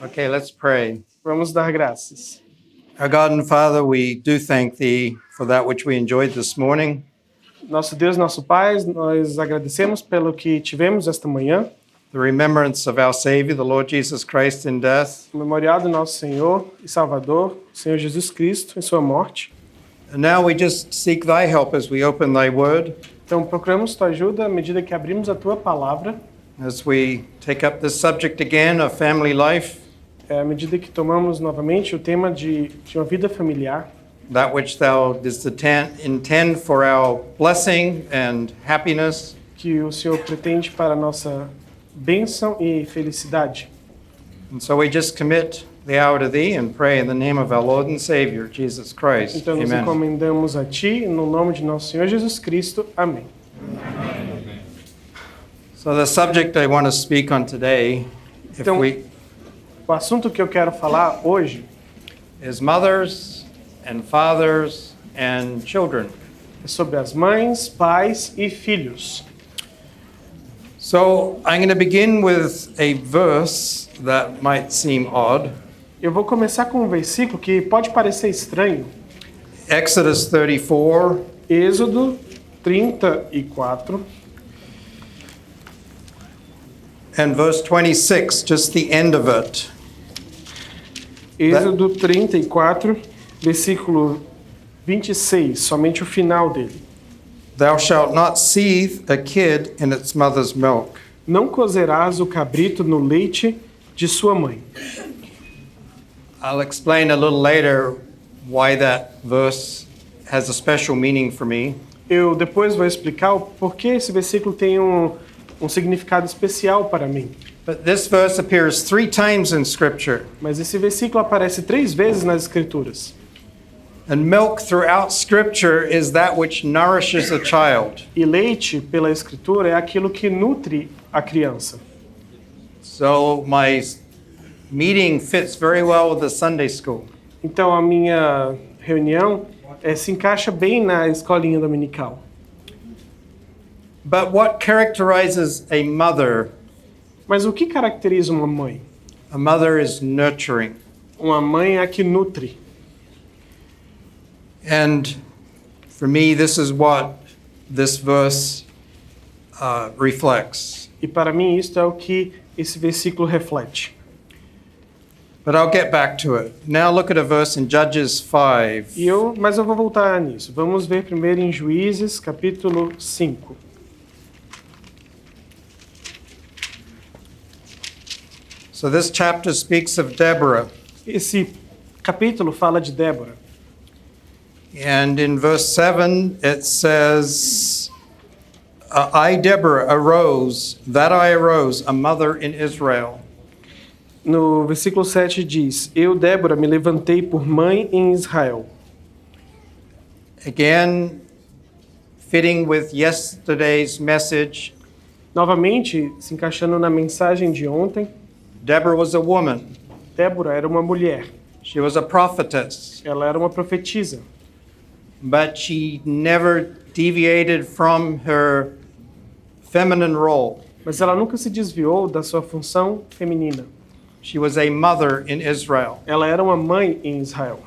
Okay, let's pray. Vamos dar graças. Our God and Father, we do thank Thee for that which we enjoyed this morning. Nosso Deus, nosso Pai, nós agradecemos pelo que tivemos esta manhã, The remembrance of our Savior, the Lord Jesus Christ, in death. o memorial do nosso Senhor e Salvador, o Senhor Jesus Cristo, em sua morte. And now we just seek Thy help as we open Thy Word, Então, procuramos tua ajuda à medida que abrimos a tua palavra, as we take up this subject again of family life, à medida que tomamos novamente o tema de uma vida familiar, that which Thou didst intend for our blessing and happiness. que o Senhor pretende para a nossa bênção e felicidade. And so we just commit the hour to Thee and pray in the name of our Lord and Savior, Jesus Christ. Então, nos Amen. encomendamos a Ti, no nome de nosso Senhor Jesus Cristo. Amém. So the subject I want to speak on today, Então, o assunto que eu quero falar hoje is mothers and fathers and children. é sobre as mães, pais e filhos. So I'm going to begin with a verse that might seem odd. Eu vou começar com um versículo que pode parecer estranho. Exodus 34, Êxodo 34, and verse 26, just the end of it. Êxodo 34, versículo 26, somente o final dele. Thou shalt not seethe a kid in its mother's milk. Não cozerás o cabrito no leite de sua mãe. I'll explain a little later why that verse has a special meaning for me. Eu depois vou explicar o porquê esse versículo tem um significado especial para mim. But this verse appears 3 times in Scripture. Mas esse versículo aparece 3 vezes nas Escrituras. And milk throughout Scripture is that which nourishes a child. E leite, pela Escritura, é aquilo que nutre a criança. So my meeting fits very well with the Sunday school. Então a minha reunião se encaixa bem na escolinha dominical. But what characterizes a mother? Mas o que caracteriza uma mãe? A mother is nurturing. Uma mãe é a que nutre. And for me, this is what this verse reflects. E para mim isto é o que esse versículo reflete. But I'll get back to it. Now look at a verse in Judges 5. Mas eu vou voltar nisso. Vamos ver primeiro em Juízes, capítulo 5. So this chapter speaks of Deborah. Esse capítulo fala de Débora. And in verse 7, it says, I, Deborah, arose, a mother in Israel. No versículo 7 diz: Eu, Débora, me levantei por mãe em Israel. Again, fitting with yesterday's message, Novamente, se encaixando na mensagem de ontem, Deborah was a woman. Débora era uma mulher. She was a prophetess. Ela era uma profetisa. But she never deviated from her feminine role. Mas ela nunca se desviou da sua função feminina. She was a mother in Israel. Ela era uma mãe em Israel.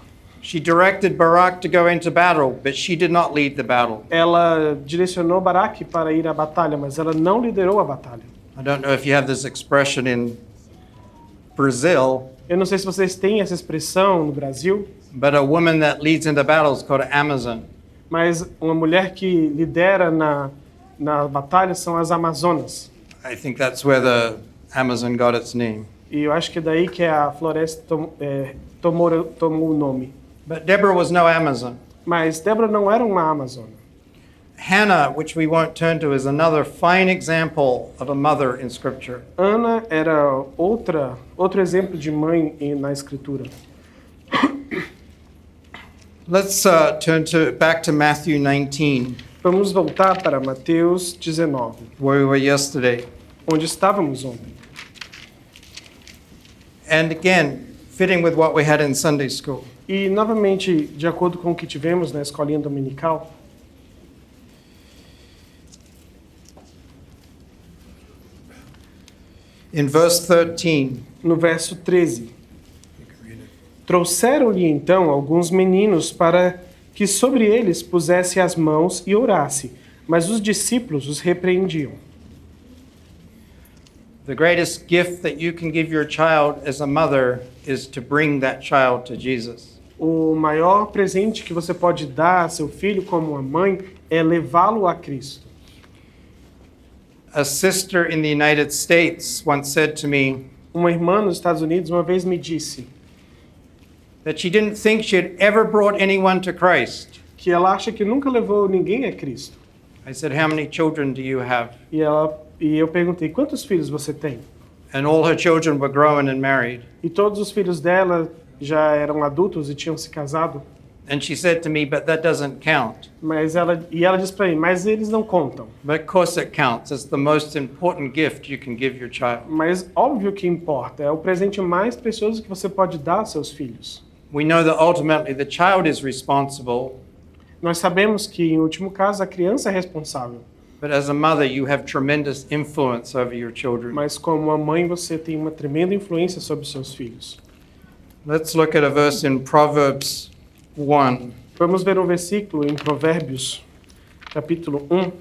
She directed Barak to go into battle, but she did not lead the battle. Ela direcionou Baraque para ir à batalha, mas ela não liderou a batalha. I don't know if you have this expression in Brazil, Eu não sei se vocês têm essa expressão no Brasil, but a woman that leads into battle is called an Amazon. mas uma mulher que lidera na batalha são as Amazonas. I think that's where the Amazon got its name. E eu acho que é daí que a floresta tomou o nome. But Deborah was no Amazon. Mas Débora não era uma Amazona. Hannah, which we won't turn to, is another fine example of a mother in Scripture. Ana era outro exemplo de mãe na Escritura. Let's turn back to Matthew 19, Vamos voltar para Mateus 19, where we were yesterday. onde estávamos ontem. And again, fitting with what we had in Sunday school. E, novamente, de acordo com o que tivemos na escolinha dominical, In verse 13, No verso 13. Trouxeram-lhe então alguns meninos para que sobre eles pusesse as mãos e orasse, mas os discípulos os repreendiam. the greatest gift that you can give your child as a mother is to bring that child to Jesus. O maior presente que você pode dar a seu filho como uma mãe é levá-lo a Cristo. A sister in the United States once said to me Uma irmã nos Estados Unidos uma vez me disse that she didn't think she had ever brought anyone to Christ. que ela acha que nunca levou ninguém a Cristo. I said, "How many children do you have?" E eu perguntei, quantos filhos você tem? And all her children were grown and married. E todos os filhos dela já eram adultos e tinham se casado. And she said to me, "But that doesn't count." Ela disse para mim, mas eles não contam. But of course it counts. It's the most important gift you can give your child. Mas óbvio que importa, é o presente mais precioso que você pode dar aos seus filhos. We know that ultimately the child is responsible, Nós sabemos que, em último caso, a criança é responsável. but as a mother you have tremendous influence over your children. Mas como uma mãe, você tem uma tremenda influência sobre os seus filhos. Let's look at a verse in Proverbs 1. Vamos ver um versículo em Provérbios, capítulo 1.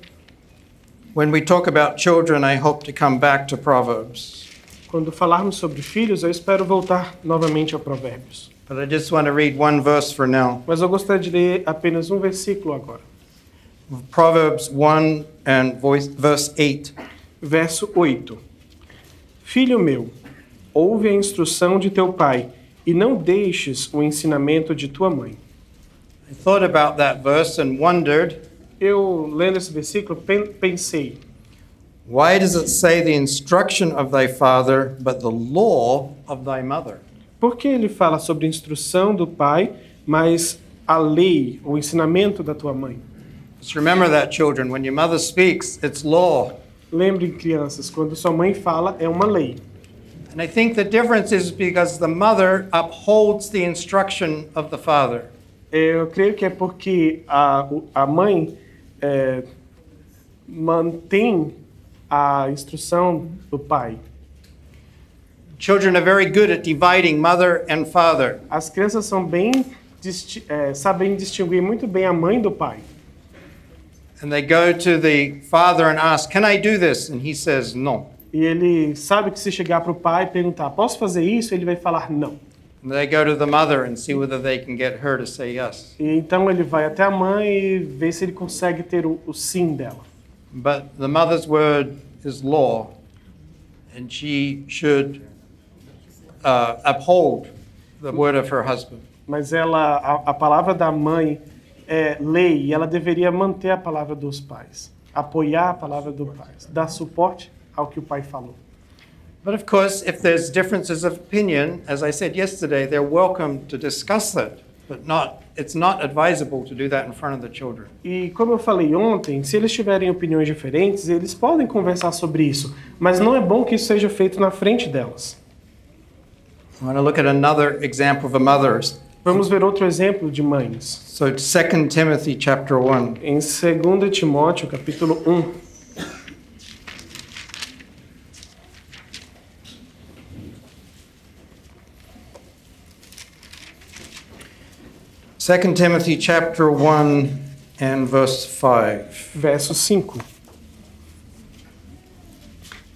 When we talk about children, I hope to come back to Proverbs. Quando falarmos sobre filhos, eu espero voltar novamente a Provérbios. But I just want to read one verse for now. Mas eu gostaria de ler apenas um versículo agora. Proverbs 1 and verse 8. Verso 8. Filho meu, ouve a instrução de teu pai, e não deixes o ensinamento de tua mãe. I thought about that verse and wondered, Eu, lendo esse versículo, pensei, why does it say the instruction of thy father, but the law of thy mother? por que ele fala sobre a instrução do pai, mas a lei, o ensinamento da tua mãe? Just remember that, children. When your mother speaks, it's law. Lembrem, crianças, quando sua mãe fala, é uma lei. And I think the difference is because the mother upholds the instruction of the father. Eu creio que é porque a mãe mantém a instrução do pai. Children are very good at dividing mother and father. As crianças são sabem distinguir muito bem a mãe do pai. And they go to the father and ask, "Can I do this?" And he says, "No." E ele sabe que se chegar para o pai e perguntar, posso fazer isso? Ele vai falar não. And they go to the mother and see whether they can get her to say yes. E então ele vai até a mãe e vê se ele consegue ter o sim dela. But the mother's word is law, and she should uphold the word of her husband. Mas a palavra da mãe é lei e ela deveria manter a palavra dos pais, apoiar a palavra do pai, dar suporte ao que o pai falou. But of course, if there's differences of opinion, as I said yesterday, they're welcome to discuss that, but it's not advisable to do that in front of the children. E como eu falei ontem, se eles tiverem opiniões diferentes, eles podem conversar sobre isso, mas não é bom que isso seja feito na frente delas. I want to look at another example of a mother. Vamos ver outro exemplo de mães. So 2 Timothy chapter 1. Em 2 Timóteo, capítulo 1. 2 Timothy chapter 1 and verse 5. Verso 5.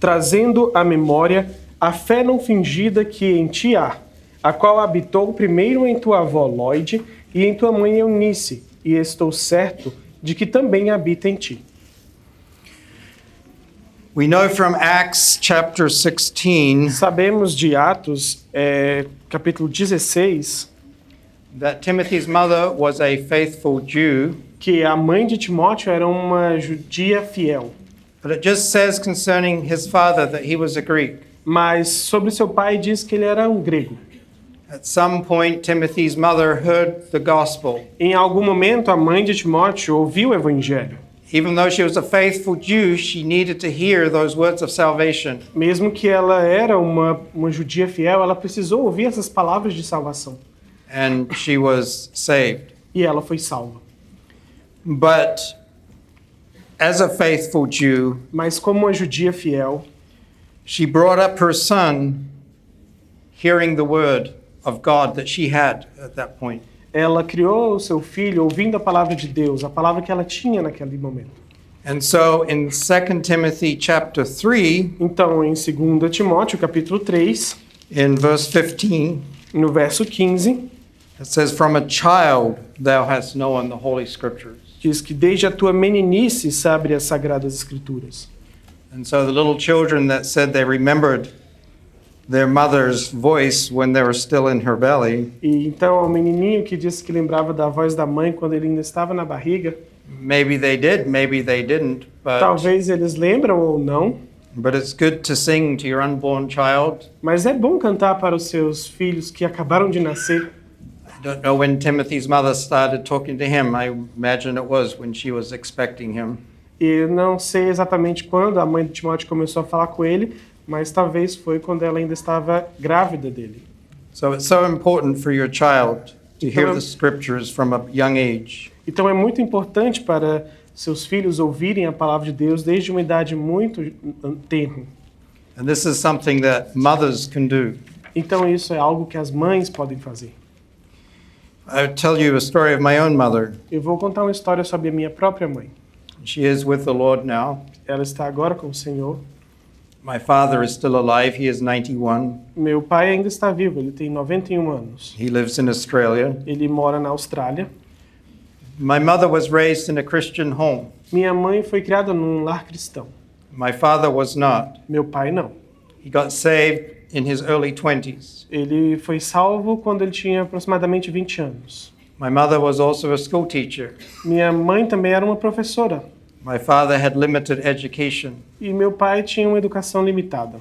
Trazendo à memória a fé não fingida que em ti há, a qual habitou primeiro em tua avó Lóide e em tua mãe Eunice, e estou certo de que também habita em ti. We know from Acts chapter 16 Sabemos de Atos, capítulo 16, that Timothy's mother was a faithful Jew, que a mãe de Timóteo era uma judia fiel. but it just says concerning his father that he was a Greek. Mas sobre seu pai diz que ele era um grego. At some point, Timothy's mother heard the gospel. Em algum momento, a mãe de Timóteo ouviu o evangelho. Even though she was a faithful Jew, she needed to hear those words of salvation. Mesmo que ela era uma judia fiel, ela precisou ouvir essas palavras de salvação. And she was saved. E ela foi salva. But as a faithful Jew, Mas como uma judia fiel, She brought up her son hearing the word of God that she had at that point. Ela criou o seu filho ouvindo a palavra de Deus, a palavra que ela tinha naquele momento. And so in 2 Timothy chapter 3, Então, em 2 Timóteo, capítulo 3, in verse 15, no verso 15, it says, "From a child thou hast known the Holy Scriptures." diz que desde a tua meninice sabe as sagradas escrituras. And so the little children that said they remembered their mother's voice when they were still in her belly, E então, o menininho que disse que lembrava da voz da mãe quando ele ainda estava na barriga, maybe they did, maybe they didn't, talvez eles lembram ou não, but it's good to sing to your unborn child. mas é bom cantar para os seus filhos que acabaram de nascer. I don't know when Timothy's mother started talking to him. I imagine it was when she was expecting him. E não sei exatamente quando a mãe de Timóteo começou a falar com ele, mas talvez foi quando ela ainda estava grávida dele. So it's so important for your child to hear the scriptures from a young age. Então é muito importante para seus filhos ouvirem a palavra de Deus desde uma idade muito tenra. And this is something that mothers can do. Então isso é algo que as mães podem fazer. I'll tell you a story of my own mother. Eu vou contar uma história sobre a minha própria mãe. She is with the Lord now. Ela está agora com o Senhor. My father is still alive. He is 91. Meu pai ainda está vivo, ele tem 91 anos. He lives in Australia. Ele mora na Austrália. My mother was raised in a Christian home. Minha mãe foi criada num lar cristão. My father was not. Meu pai não. He got saved in his early 20s. Ele foi salvo quando ele tinha aproximadamente 20 anos. My mother was also a school teacher. Minha mãe também era uma professora. My father had limited education. E meu pai tinha uma educação limitada.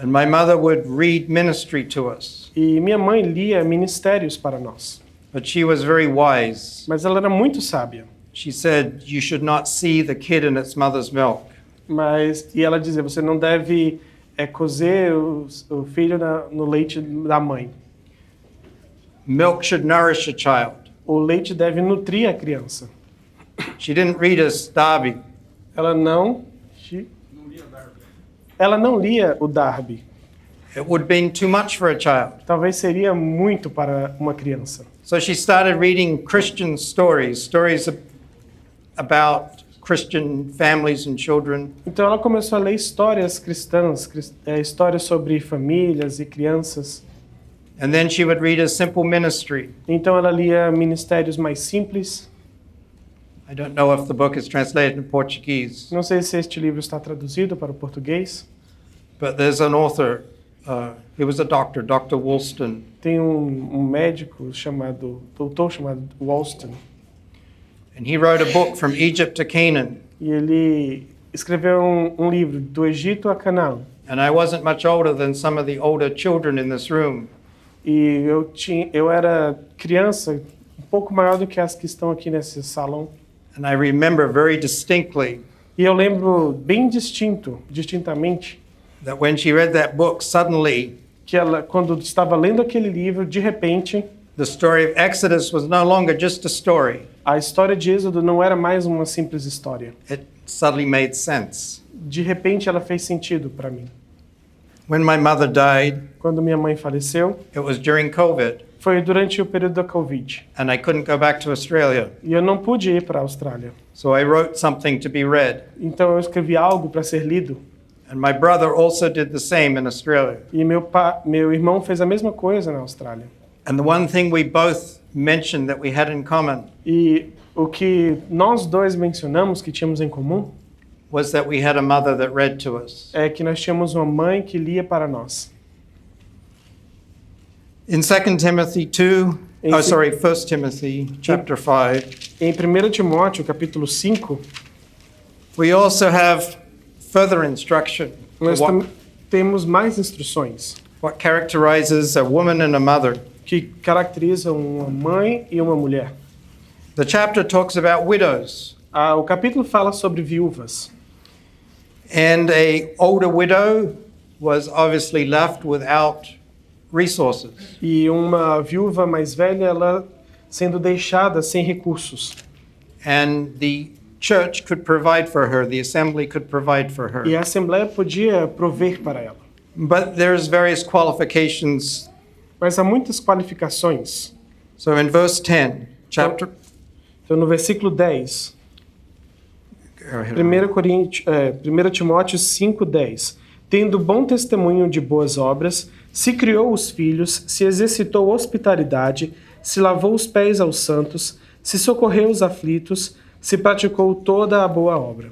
And my mother would read ministry to us. E minha mãe lia ministérios para nós. But she was very wise. Mas ela era muito sábia. She said, "You should not see the kid in its mother's milk." E ela dizia, você não deve cozer o filho no leite da mãe. Milk should nourish a child. O leite deve nutrir a criança. She didn't read us Darby. Ela não lia o Darby. It would have been too much for a child. Talvez seria muito para uma criança. So she started reading Christian stories about Christian families and children. Então ela começou a ler histórias cristãs, histórias sobre famílias e crianças. And then she would read a simple ministry. Então ela lia ministérios mais simples. I don't know if the book is translated in Portuguese, Não sei se este livro está traduzido para o português. but there's an author. He was a doctor, Dr. Woolston. Tem um médico doutor chamado Woolston. And he wrote a book From Egypt to Canaan. E ele escreveu um livro do Egito a Canaã. And I wasn't much older than some of the older children in this room. E eu era criança, um pouco maior do que as que estão aqui nesse salão. And I remember very distinctly E eu lembro bem distintamente, that when she read that book, suddenly que ela, quando estava lendo aquele livro, de repente, the story of Exodus was no longer just a story. a história de Êxodo não era mais uma simples história. It suddenly made sense. De repente, ela fez sentido para mim. When my mother died, Quando minha mãe faleceu, it was during COVID, foi durante o período da Covid. and I couldn't go back to Australia. E eu não pude ir para a Austrália. So I wrote something to be read. Então eu escrevi algo para ser lido. And my brother also did the same in Australia. E meu irmão fez a mesma coisa na Austrália. And the one thing we both mentioned that we had in common E o que nós dois mencionamos que tínhamos em comum was that we had a mother that read to us. é que nós tínhamos uma mãe que lia para nós. In 2 Timothy 2, Em se- 1 Timothy chapter 5, Em 1 Timóteo, capítulo 5, we also have further instruction for nós temos mais instruções what characterizes a woman and a mother. que caracterizam uma mãe e uma mulher. The chapter talks about widows, O capítulo fala sobre viúvas. and a older widow was obviously left without resources. E uma viúva mais velha, ela sendo deixada sem recursos. And the church could provide for her, the assembly could provide for her. E a Assembleia podia prover para ela. But there's various qualifications. Mas há muitas qualificações. So in verse 10, chapter... Então, no versículo 10, Go ahead. 1 Timóteo 5:10. Tendo bom testemunho de boas obras, se criou os filhos, se exercitou hospitalidade, se lavou os pés aos santos, se socorreu os aflitos, se praticou toda a boa obra.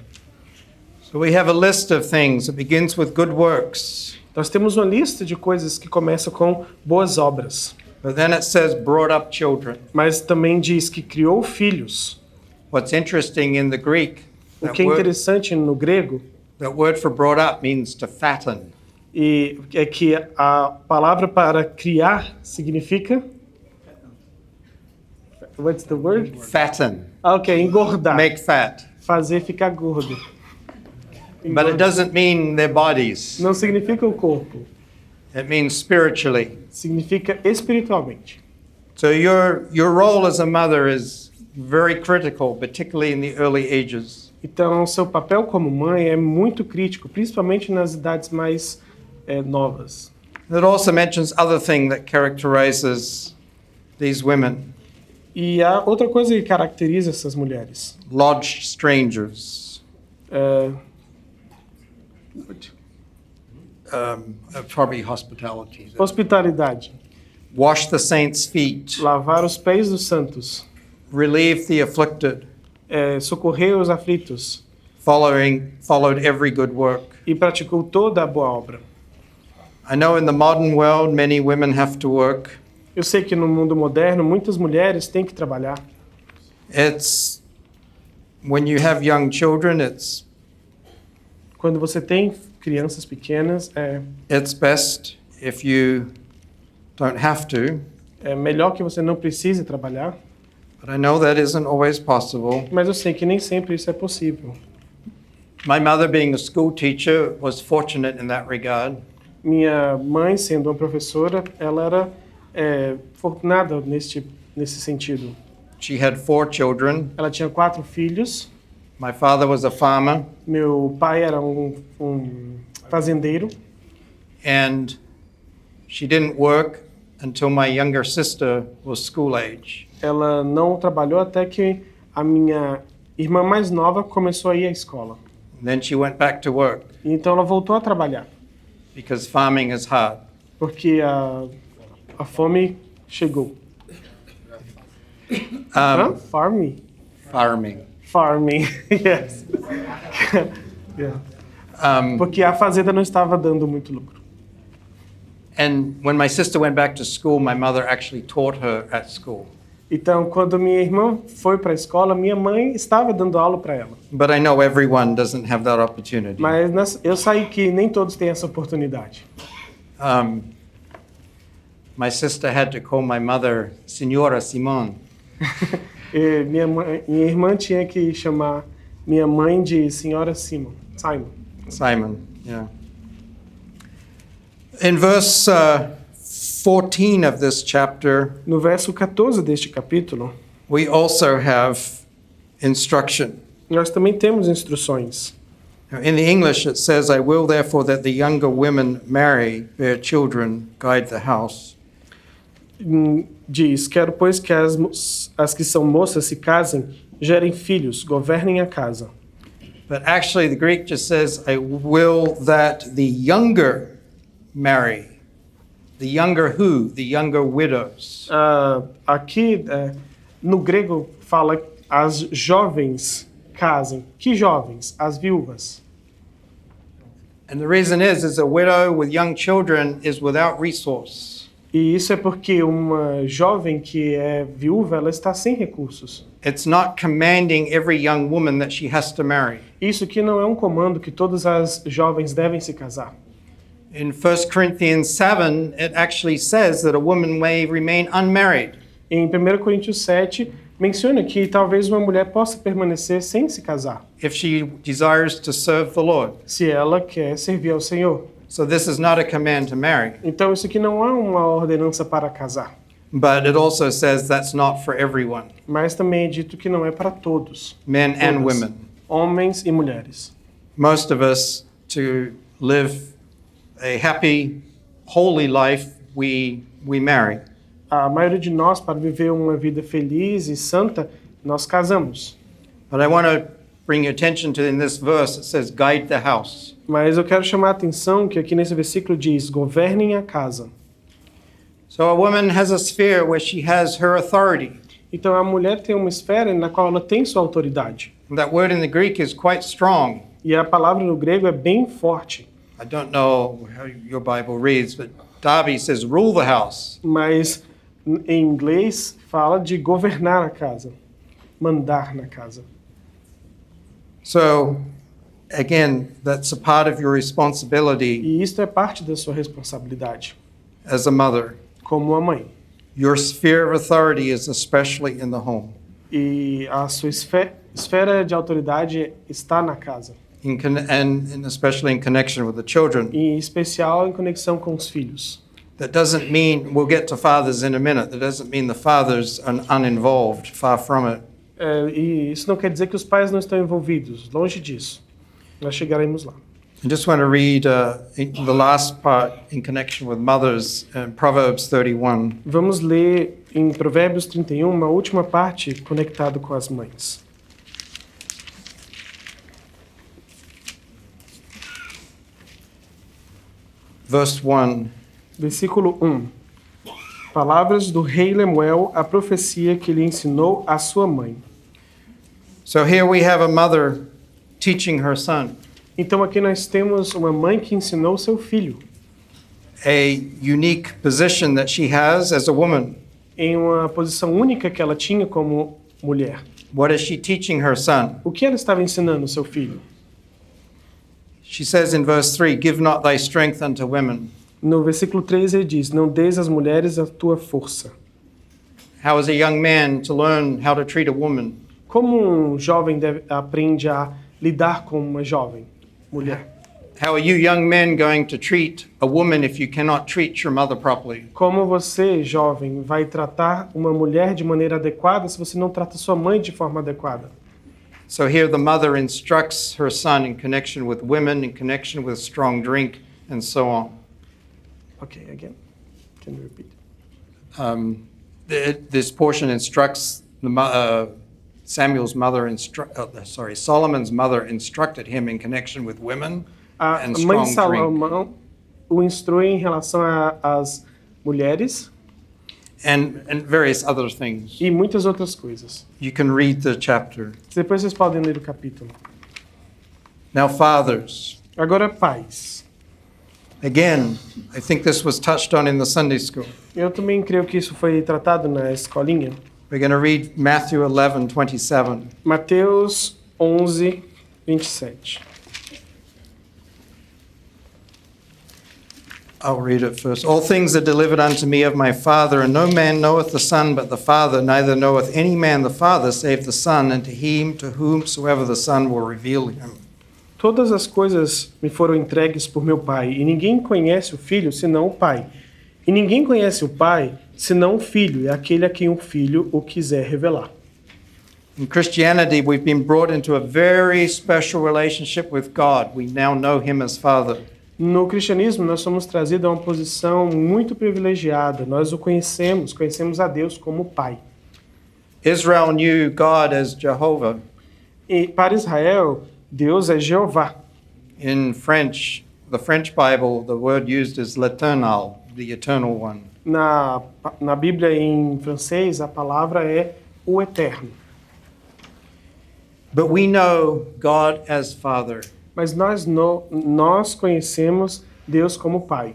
So we have a list of things. It begins with good works. Nós temos uma lista de coisas que começam com boas obras, But then it says brought up children. mas também diz que criou filhos. What's interesting in the Greek, O que é interessante no grego that word for brought up means to fatten. e é que a palavra para criar significa What's the word? Fatten. Ok, engordar, Make fat. fazer ficar gordo. But it doesn't mean their bodies. Não significa o corpo, It means spiritually. significa espiritualmente. So your role as a mother is very critical, particularly in the early ages. Então, seu papel como mãe é muito crítico, principalmente nas idades mais novas. It also mentions other thing that characterizes these women. E há outra coisa que caracteriza essas mulheres. Lodged strangers. Probably hospitality. Hospitalidade, Wash the saints' feet. lavar os pés dos santos, Relieve the afflicted. socorrer os aflitos Followed every good work. e praticou toda a boa obra. I know in the modern world many women have to work. Eu sei que no mundo moderno muitas mulheres têm que trabalhar. It's when you have young children, Quando você tem crianças pequenas, it's best if you don't have to. é melhor que você não precise trabalhar, But I know that isn't always possible. mas eu sei que nem sempre isso é possível. My mother, being a school teacher, was fortunate in that regard. Minha mãe, sendo uma professora, ela era fortunada nesse sentido. She had 4 children. Ela tinha 4 filhos. My father was a farmer, Meu pai era um fazendeiro. and she didn't work until my younger sister was school age. Ela não trabalhou até que a minha irmã mais nova começou a ir à escola. And then she went back to work Então ela voltou a trabalhar, because farming is hard. porque a fome chegou. Hã? Farming? Farming, yes. Yeah. Porque a fazenda não estava dando muito lucro. And when my sister went back to school, my mother actually taught her at school. Então, quando minha irmã foi para a escola, minha mãe estava dando aula para ela. But I know everyone doesn't have that opportunity. Mas eu sei que nem todos têm essa oportunidade. My sister had to call my mother Senhora Simone. E minha irmã tinha que chamar minha mãe de Senhora Simon. Simon, yeah. In verse 14 of this chapter, No verso 14 deste capítulo, we also have instruction. nós também temos instruções. Now, in the English, it says, I will therefore that the younger women marry, bear children, guide the house. Diz, quero, pois, que as que são moças se casem, gerem filhos, governem a casa. But actually, the Greek just says, I will that the younger marry. The younger who? The younger widows. Aqui, no grego, fala as jovens casem. Que jovens? As viúvas. And the reason is a widow with young children is without resource. E isso é porque uma jovem que é viúva, ela está sem recursos. It's not commanding every young woman that she has to marry. Isso aqui não é um comando que todas as jovens devem se casar. In 1 Corinthians 7, it actually says that a woman may remain unmarried. Em 1 Coríntios 7, menciona que talvez uma mulher possa permanecer sem se casar, if she desires to serve the Lord. se ela quer servir ao Senhor. So this is not a command to marry. Então isso aqui não é uma ordenança para casar. But it also says that's not for everyone, Mas também é dito que não é para todos, men and Todas. women. homens e mulheres. Most of us, to live a happy, holy life, we marry. A maioria de nós, para viver uma vida feliz e santa, nós casamos. But I want to bring your attention to in this verse, it says, guide the house. Mas eu quero chamar a atenção que aqui nesse versículo diz: governem a casa. So a woman has a sphere where she has her authority. Então a mulher tem uma esfera na qual ela tem sua autoridade. And that word in the Greek is quite strong. E a palavra no grego é bem forte. I don't know how your Bible reads, but Darby says, rule the house. Mas em inglês fala de governar a casa, mandar na casa. So, again, that's a part of your responsibility E isto é parte da sua responsabilidade as a mother. como uma mãe. Your sphere of authority is especially in the home, E a sua esfera de autoridade está na casa, and especially in connection with the children. e em especial em conexão com os filhos. That doesn't mean, we'll get to fathers in a minute, that doesn't mean the fathers are uninvolved, far from it. E isso não quer dizer que os pais não estão envolvidos, longe disso. Nós chegaremos lá. I just want to read the last part in connection with mothers, Proverbs 31. Vamos ler em Provérbios 31, uma última parte conectado com as mães. Verse 1. Versículo 1. Palavras do rei Lemuel, a profecia que lhe ensinou a sua mãe. So here we have a mother teaching her son, Então aqui nós temos uma mãe que ensinou seu filho a unique position that she has as a woman. em uma posição única que ela tinha como mulher. What is she teaching her son? O que ela estava ensinando seu filho? She says in verse 3, give not thy strength unto women. No versículo 3 ele diz: não des às mulheres a tua força. How is a young man to learn how to treat a woman? Como um jovem aprende a lidar com uma jovem mulher? How are you young men going to treat a woman if you cannot treat your mother properly? Como você, jovem, vai tratar uma mulher de maneira adequada se você não trata sua mãe de forma adequada? So here the mother instructs her son in connection with women, in connection with strong drink, and so on. Okay, again. Can you repeat? This portion instructs Solomon's mother instructed him in connection with women A and mãe de strong drink. Salomão o instrui em relação às mulheres And various other things. e muitas outras coisas. You can read the chapter. Depois vocês podem ler o capítulo. Now, fathers, Agora, pais. again, I think this was touched on in the Sunday school. Eu também creio que isso foi tratado na escolinha. We're going to read Matthew 11:27. Mateus 11, 27. I'll read it first. All things are delivered unto me of my Father, and no man knoweth the Son but the Father, neither knoweth any man the Father save the Son, and to him to whomsoever the Son will reveal him. Todas as coisas me foram entregues por meu Pai, e ninguém conhece o Filho senão o Pai. E ninguém conhece o Pai senão o Filho, e aquele a quem o Filho o quiser revelar. In Christianity, we've been brought into a very special relationship with God. We now know him as Father. No cristianismo, nós somos trazidos a uma posição muito privilegiada. Nós o conhecemos a Deus como Pai. Israel knew God as Jehovah. E para Israel, Deus é Jeová. In French, the French Bible, the word used is l'Eternal, the eternal one. Na Bíblia em francês, a palavra é o Eterno. But we know God as Father. Mas nós conhecemos Deus como Pai.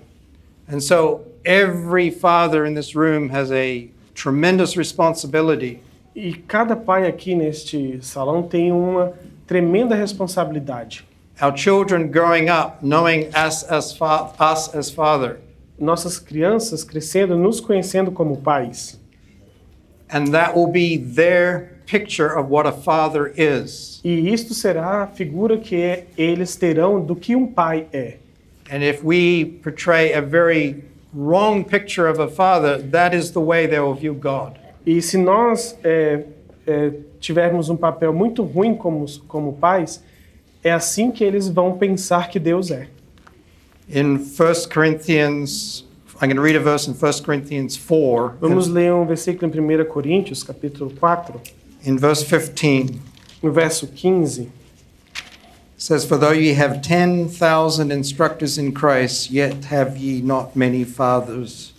And so every father in this room has a tremendous responsibility E cada pai aqui neste salão tem uma tremenda responsabilidade. our children growing up knowing us as Father. Nossas crianças crescendo, nos conhecendo como pais. And that will be their picture of what a father is. E isto será a figura que eles terão do que um pai é. And if we portray a very wrong picture of a father, that is the way they will view God. E se nós tivermos um papel muito ruim como pais, é assim que eles vão pensar que Deus é. In 1 Corinthians, I'm going to read a verse in 1 Corinthians 4, Vamos ler um versículo em 1 Coríntios, capítulo 4, in verse 15. no verso 15. It says, "For though ye have 10,000 instructors in Christ, yet have ye not many fathers.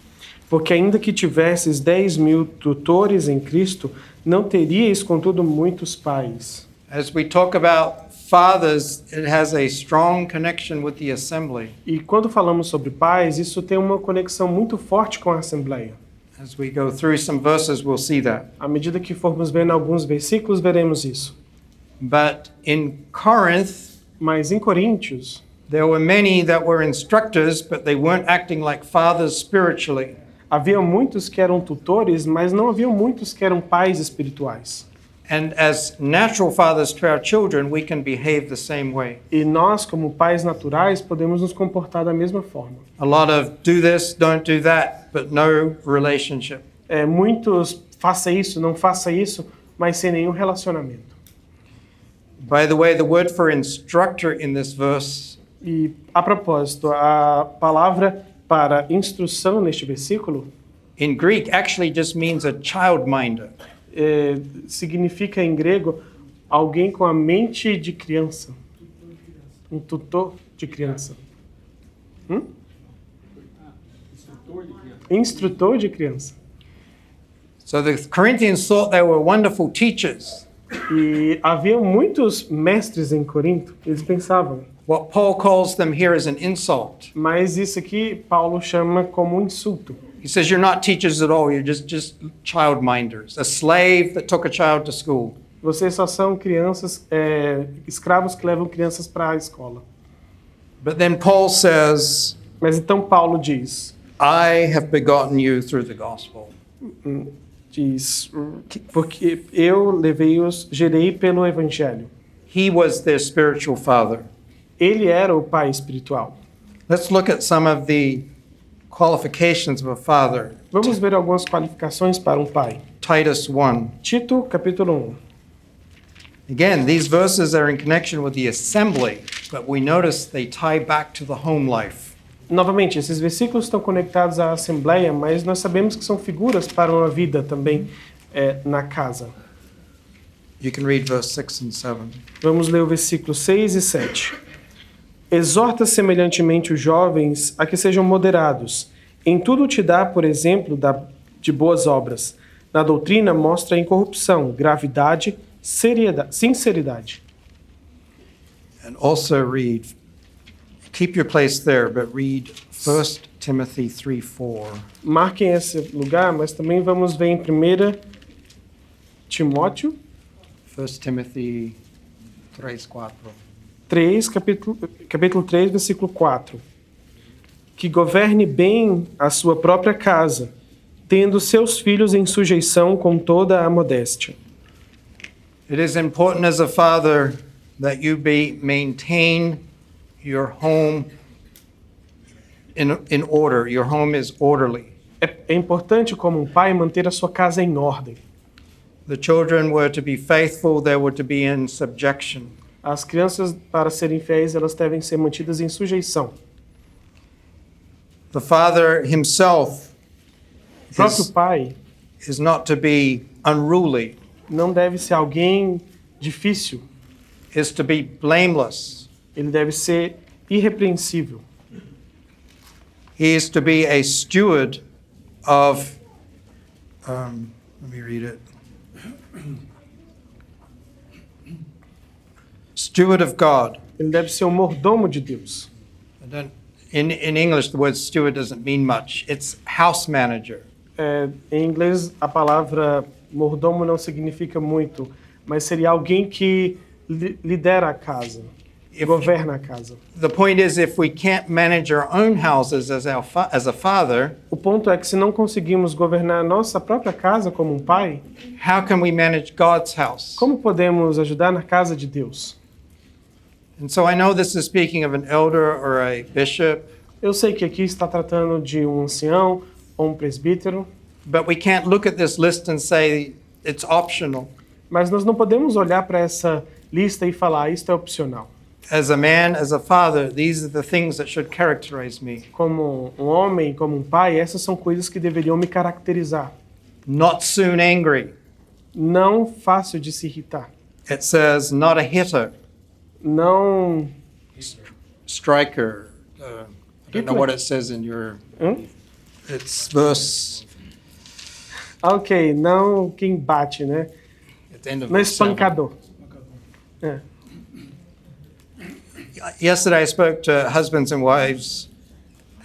Porque ainda que tivesses 10.000 tutores em Cristo, não teríeis, contudo, muitos pais. As we talk about fathers, it has a strong connection with the assembly. E quando falamos sobre pais, isso tem uma conexão muito forte com a Assembleia. As we go through some verses, we'll see that. À medida que formos vendo alguns versículos, veremos isso. But in Corinth, Mas em Coríntios, there were many that were instructors, but they weren't acting like fathers spiritually. havia muitos que eram tutores, mas não havia muitos que eram pais espirituais. And as natural fathers to our children, we can behave the same way. E nós, como pais naturais, podemos nos comportar da mesma forma. A lot of do this, don't do that, but no relationship. Muitos faça isso, não faça isso, mas sem nenhum relacionamento. By the way, the word for instructor in this verse E, a propósito, a palavra para instrução neste versículo in Greek actually just means a childminder. significa em grego alguém com a mente de criança. Um tutor de criança. Instrutor de criança. So the Corinthians thought they were wonderful teachers. E havia muitos mestres em Corinto, eles pensavam. What Paul calls them here is an insult. Mas isso aqui Paulo chama como um insulto. He says you're not teachers at all, you're just childminders, a slave that took a child to school. Vocês só são crianças, escravos que levam crianças para a escola. But then Paul says, Mas então Paulo diz, I have begotten you through the gospel. porque eu gerei pelo evangelho. He was their spiritual father. Ele era o pai espiritual. Let's look at some of the qualifications of a father. Vamos ver algumas qualificações para um pai. Titus 1. Tito, capítulo 1. Again, these verses are in connection with the assembly, but we notice they tie back to the home life. Novamente, esses versículos estão conectados à Assembleia, mas nós sabemos que são figuras para uma vida também na casa. You can read verse 6 and 7. Vamos ler o versículo 6 e 7. Exorta semelhantemente os jovens a que sejam moderados. Em tudo te dá, por exemplo, de boas obras. Na doutrina mostra incorrupção, gravidade, sinceridade. And also read, keep your place there, but read 1 Timothy 3:4. Marquem esse lugar, mas também vamos ver em 1 Timóteo 1 Timothy 3:4. 3, capítulo 3, versículo 4. Que governe bem a sua própria casa, tendo seus filhos em sujeição com toda a modéstia. It is important as a father that you maintain your home in order. Your home is orderly. É importante como um pai manter a sua casa em ordem. The children were to be faithful, they were to be in subjection. As crianças, para serem fiéis, elas devem ser mantidas em sujeição. The father himself O próprio pai is not to be unruly, não deve ser alguém difícil. is to be blameless. Ele deve ser irrepreensível. He is to be a steward of, let me read it. Steward of God. Ele deve ser um mordomo de Deus. In English, the word steward doesn't mean much. It's house manager. Em inglês, a palavra mordomo não significa muito, mas seria alguém que lidera a casa, governa a casa. The point is, if we can't manage our own houses as a father, O ponto é que se não conseguimos governar a nossa própria casa como um pai, how can we manage God's house? como podemos ajudar na casa de Deus? And so I know this is speaking of an elder or a bishop. Eu sei que aqui está tratando de um ancião ou um presbítero, but we can't look at this list and say it's optional. mas nós não podemos olhar para essa lista e falar, isto é opcional. As a man, as a father, these are the things that should characterize me. Como um homem, como um pai, essas são coisas que deveriam me caracterizar. Not soon angry. Não fácil de se irritar. It says not a hitter, Não... striker. I don't know what it says in your. It's verse Ok, não quem bate, né? at the end of Não verse 7. espancador. É. Yesterday I spoke to husbands and wives.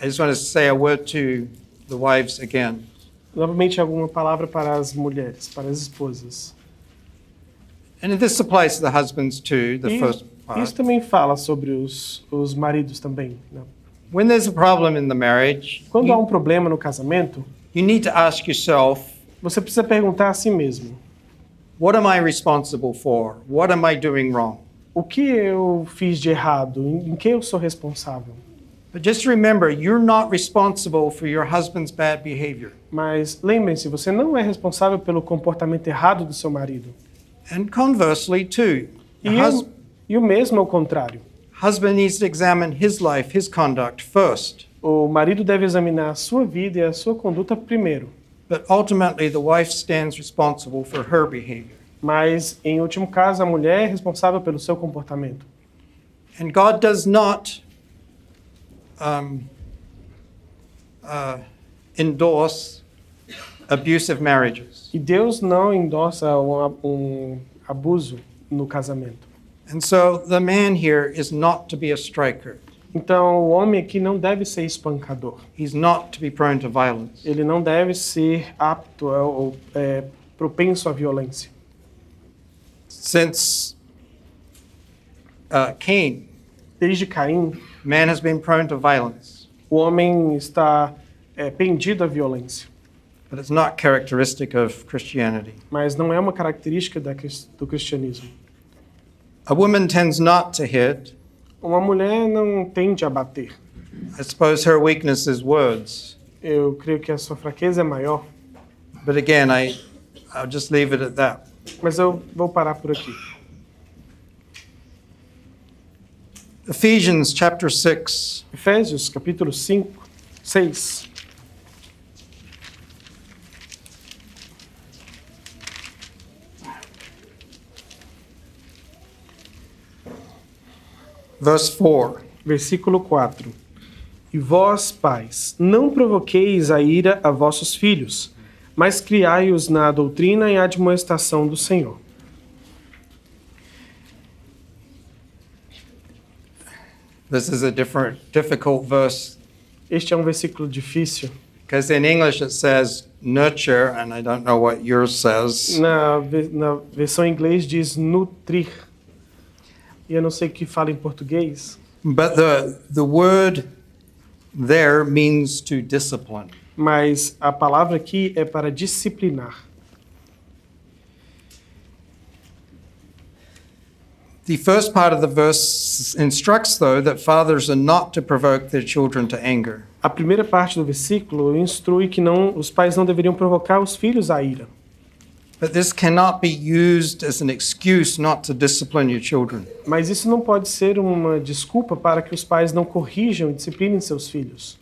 I just want to say a word to the wives again. Novamente, alguma palavra para as mulheres, para as esposas. And this applies to the husbands too, the E first isso part. também fala sobre os maridos também. Né? When there's a problem in the marriage, Quando há um problema no casamento, you need to ask yourself, você precisa perguntar a si mesmo: what am I responsible for? What am I doing wrong? o que eu fiz de errado? Em que eu sou responsável? But just remember, you're not responsible for your husband's bad behavior. Mas lembrem-se, você não é responsável pelo comportamento errado do seu marido. And conversely, too, the E o mesmo ao contrário. husband needs to examine his life, his conduct first. O marido deve examinar a sua vida e a sua conduta primeiro. But ultimately, the wife stands responsible for her behavior. Mas, em último caso, a mulher é responsável pelo seu comportamento. And God does not endorse abusive marriages. E Deus não endossa um abuso no casamento. And so the man here is not to be a striker. Então, o homem aqui não deve ser espancador. He's not to be prone to violence. Ele não deve ser apto ou propenso à violência. Since Cain, Desde Caim, man has been prone to violence, o homem está pendido à violência. but it's not characteristic of Christianity. Mas não é uma característica do cristianismo. A woman tends not to hit. Uma mulher não tende a bater. I suppose her weakness is words. Eu creio que a sua fraqueza é maior. But again, I'll just leave it at that. Mas eu vou parar por aqui. Ephesians chapter 6. Efésios, capítulo 6. Verse 4. Versículo 4. E vós, pais, não provoqueis a ira a vossos filhos, mas criai-os na doutrina e admoestação do Senhor. This is a difficult verse Este é um versículo difícil. because in English it says nurture, and I don't know what yours says. Na versão em inglês diz nutrir. E eu não sei o que fala em português. But the word there means to discipline. Mas a palavra aqui é para disciplinar. The first part of the verse instructs, though, that fathers are not to provoke their children to anger. A primeira parte do versículo instrui que os pais não deveriam provocar os filhos à ira. But this cannot be used as an excuse not to discipline your children. Mas isso não pode ser uma desculpa para que os pais não corrijam e disciplinem seus filhos.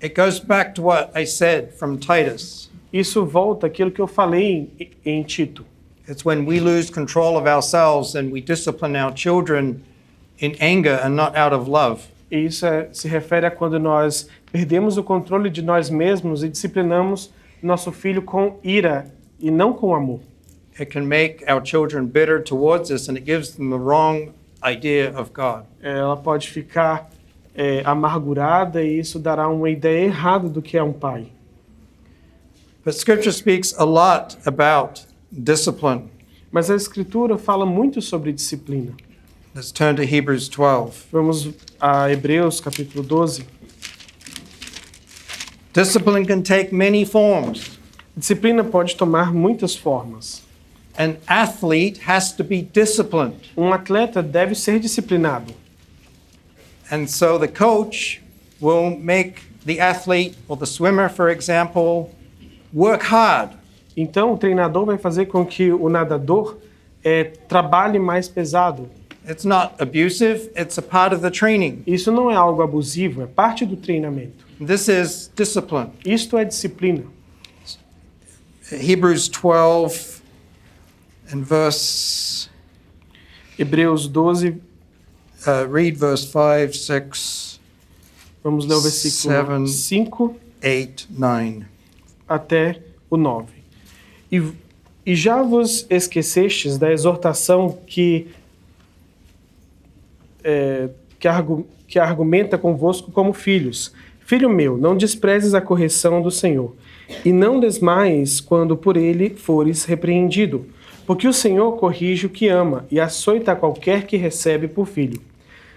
It goes back to what I said from Titus. Isso volta àquilo que eu falei em Tito. It's when we lose control of ourselves and we discipline our children in anger and not out of love. E isso se refere a quando nós perdemos o controle de nós mesmos e disciplinamos nosso filho com ira e não com amor. It can make our children bitter towards us, and it gives them the wrong idea of God. Ela pode ficar amargurada e isso dará uma ideia errada do que é um pai. But Scripture speaks a lot about discipline. Mas a Escritura fala muito sobre disciplina. Let's turn to Hebrews 12. Vamos a Hebreus, capítulo 12. Discipline can take many forms. Disciplina pode tomar muitas formas. An athlete has to be disciplined. Um atleta deve ser disciplinado. And so the coach will make the athlete or the swimmer, for example, work hard. Então, o treinador vai fazer com que o nadador trabalhe mais pesado. It's not abusive, it's a part of the training. Isso não é algo abusivo, é parte do treinamento. This is discipline. Isto é disciplina. Hebrews 12 and verse, Hebreus 12, read verse 5, 6, vamos ler o versículo 5 8, 9. até o 9. E já vos esquecestes da exortação que argumenta convosco como filhos. Filho meu, não desprezes a correção do Senhor, e não desmaies quando por ele fores repreendido, porque o Senhor corrige o que ama, e açoita qualquer que recebe por filho.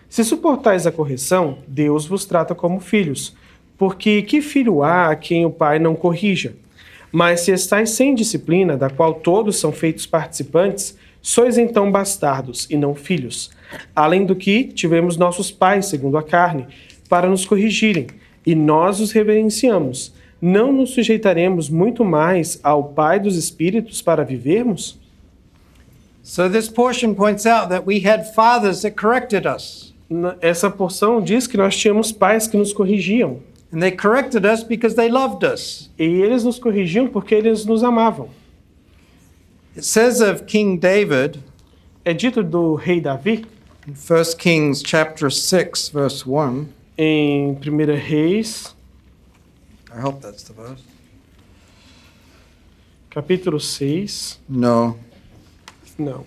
Se suportais a correção, Deus vos trata como filhos, porque que filho há a quem o pai não corrija? Mas se estáis sem disciplina, da qual todos são feitos participantes, sois então bastardos e não filhos. Além do que, tivemos nossos pais, segundo a carne, para nos corrigirem, e nós os reverenciamos. Não nos sujeitaremos muito mais ao Pai dos Espíritos para vivermos? So this portion points out that we had fathers that corrected us. Essa porção diz que nós tínhamos pais que nos corrigiam. And they corrected us because they loved us. E eles nos corrigiam porque eles nos amavam. It says of King David É dito do rei Davi, in 1 Kings chapter 6 verse 1. em 1 Reis, I hope that's the verse. capítulo 6. No. Não.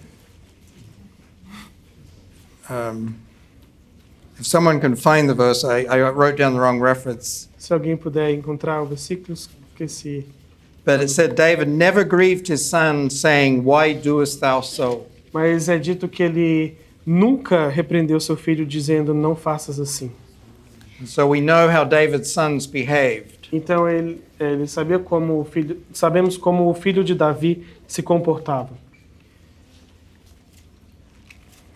If someone can find the verse, I wrote down the wrong reference. Se alguém puder encontrar o versículo, esqueci. But it said David never grieved his son, saying, "Why doest thou so?" Mas é dito que ele nunca repreendeu seu filho dizendo, não faças assim. And so we know how David's sons behaved. Então ele sabia como sabemos como o filho de Davi se comportava.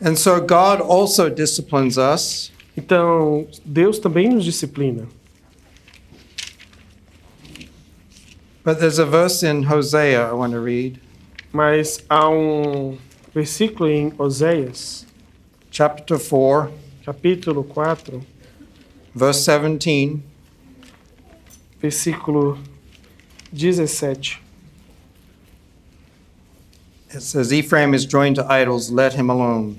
And so God also disciplines us. Então Deus também nos disciplina. But there's a verse in Hosea I want to read, Mas há um versículo em Oséias, chapter 4, capítulo 4, verse 17. versículo 17. It says, Ephraim is joined to idols, let him alone.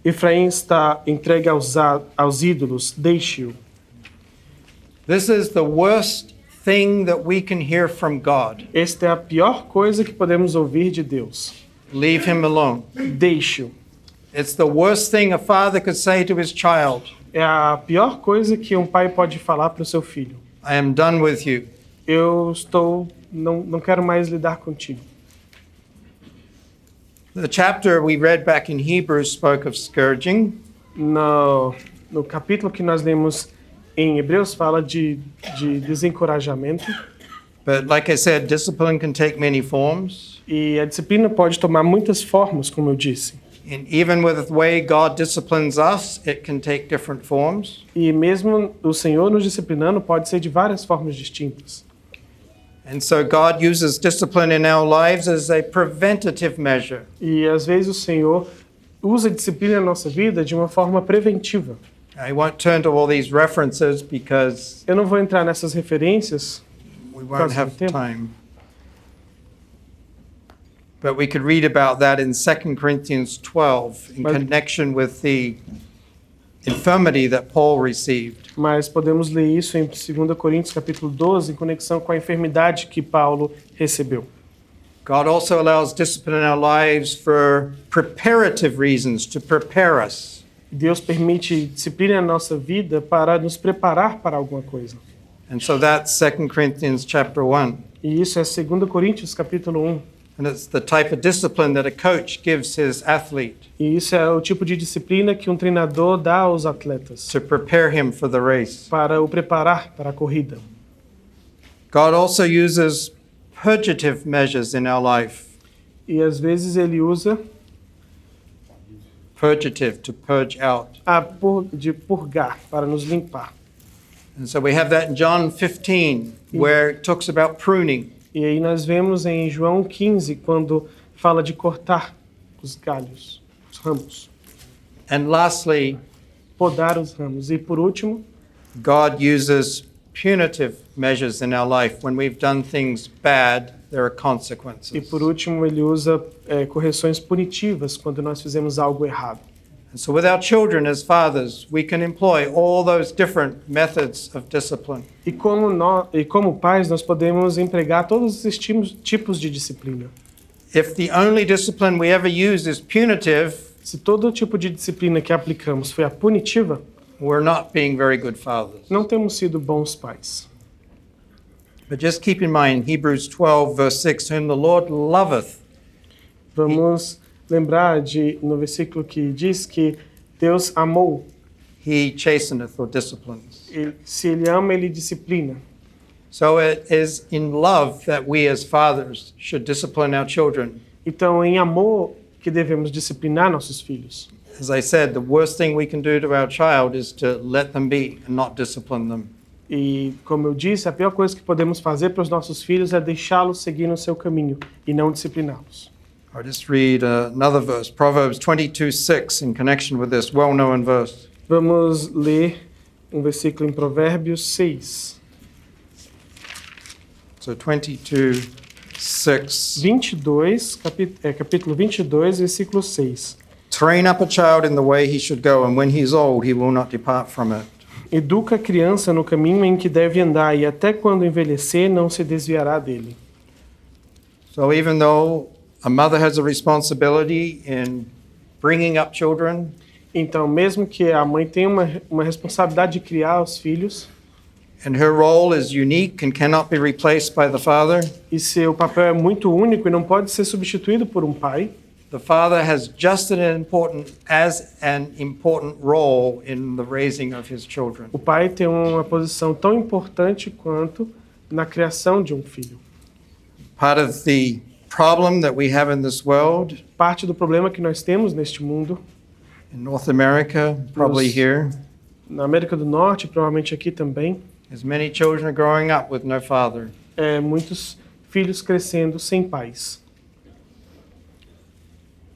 Efraim está entregue aos ídolos, deixe-o. This is the worst thing that we can hear from God. Esta é a pior coisa que podemos ouvir de Deus. Leave him alone. Deixe-o. It's the worst thing a father could say to his child. É a pior coisa que um pai pode falar para o seu filho. I am done with you. Não quero mais lidar contigo. The chapter we read back in Hebrews spoke of scourging. No capítulo que nós lemos em Hebreus fala de desencorajamento. But like I said, discipline can take many forms. E a disciplina pode tomar muitas formas, como eu disse. And even with the way God disciplines us, it can take different forms. E mesmo o Senhor nos disciplinando pode ser de várias formas distintas. And so God uses discipline in our lives as a preventative measure. E às vezes o Senhor usa a disciplina na nossa vida de uma forma preventiva. I won't turn to all these references because Eu não vou entrar nessas referências, we won't have time. But we could read about that in 2 Corinthians 12 in connection with the infirmity that Paul received. mas podemos ler isso em 2 Coríntios capítulo 12, em conexão com a enfermidade que Paulo recebeu. God also allows discipline in our lives for preparative reasons, to prepare us. Deus permite disciplina na nossa vida para nos preparar para alguma coisa. And so that's 2 Corinthians chapter 1. E isso é 2 Coríntios capítulo 1. And it's the type of discipline that a coach gives his athlete E isso é o tipo de disciplina que um treinador dá aos atletas to prepare him for the race. para o preparar para a corrida. God also uses purgative measures in our life. E às vezes ele usa Purgative, to purge out. de purgar, para nos limpar. And so we have that in John 15, where it talks about pruning. E aí nós vemos em João 15, quando fala de cortar os galhos, os ramos, And lastly, podar os ramos. E por último, God uses punitive measures in our life. When we've done things bad, there are consequences. e por último ele usa correções punitivas quando nós fizemos algo errado. And so with our children as fathers, we can employ all those different methods of discipline. E como pais, nós podemos empregar todos esses tipos de disciplina. If the only discipline we ever use is punitive, Se todo tipo de disciplina que aplicamos foi a punitiva, we're not being very good fathers. não temos sido bons pais. But just keep in mind, Hebrews 12, verse 6, whom the Lord loveth, Vamos lembrar no versículo que diz que Deus amou. he chasteneth or disciplines. Se ele ama, ele disciplina. So it is in love that we as fathers should discipline our children. Então, em amor que devemos disciplinar nossos filhos. As I said, the worst thing we can do to our child is to let them be and not discipline them. E, como eu disse, a pior coisa que podemos fazer para os nossos filhos é deixá-los seguir no seu caminho e não discipliná-los. I'll just read another verse, Proverbs 22:6, in connection with this well-known verse. Vamos ler um versículo em Provérbios 6. So 22:6. 22, capítulo 22, versículo 6. Train up a child in the way he should go, and when he is old, he will not depart from it. Educa a criança no caminho em que deve andar, e até quando envelhecer não se desviará dele. So even though a mother has a responsibility in bringing up children, Então, mesmo que a mãe tenha uma responsabilidade de criar os filhos, and her role is unique and cannot be replaced by the father, e seu papel é muito único e não pode ser substituído por um pai, the father has just as an important role in the raising of his children. o pai tem uma posição tão importante quanto na criação de um filho. Part of the problem that we have in this world, Parte do problema que nós temos neste mundo, in North America, probably Yes. here, na América do Norte, provavelmente aqui também, is many children are growing up with no father. muitos filhos crescendo sem pais.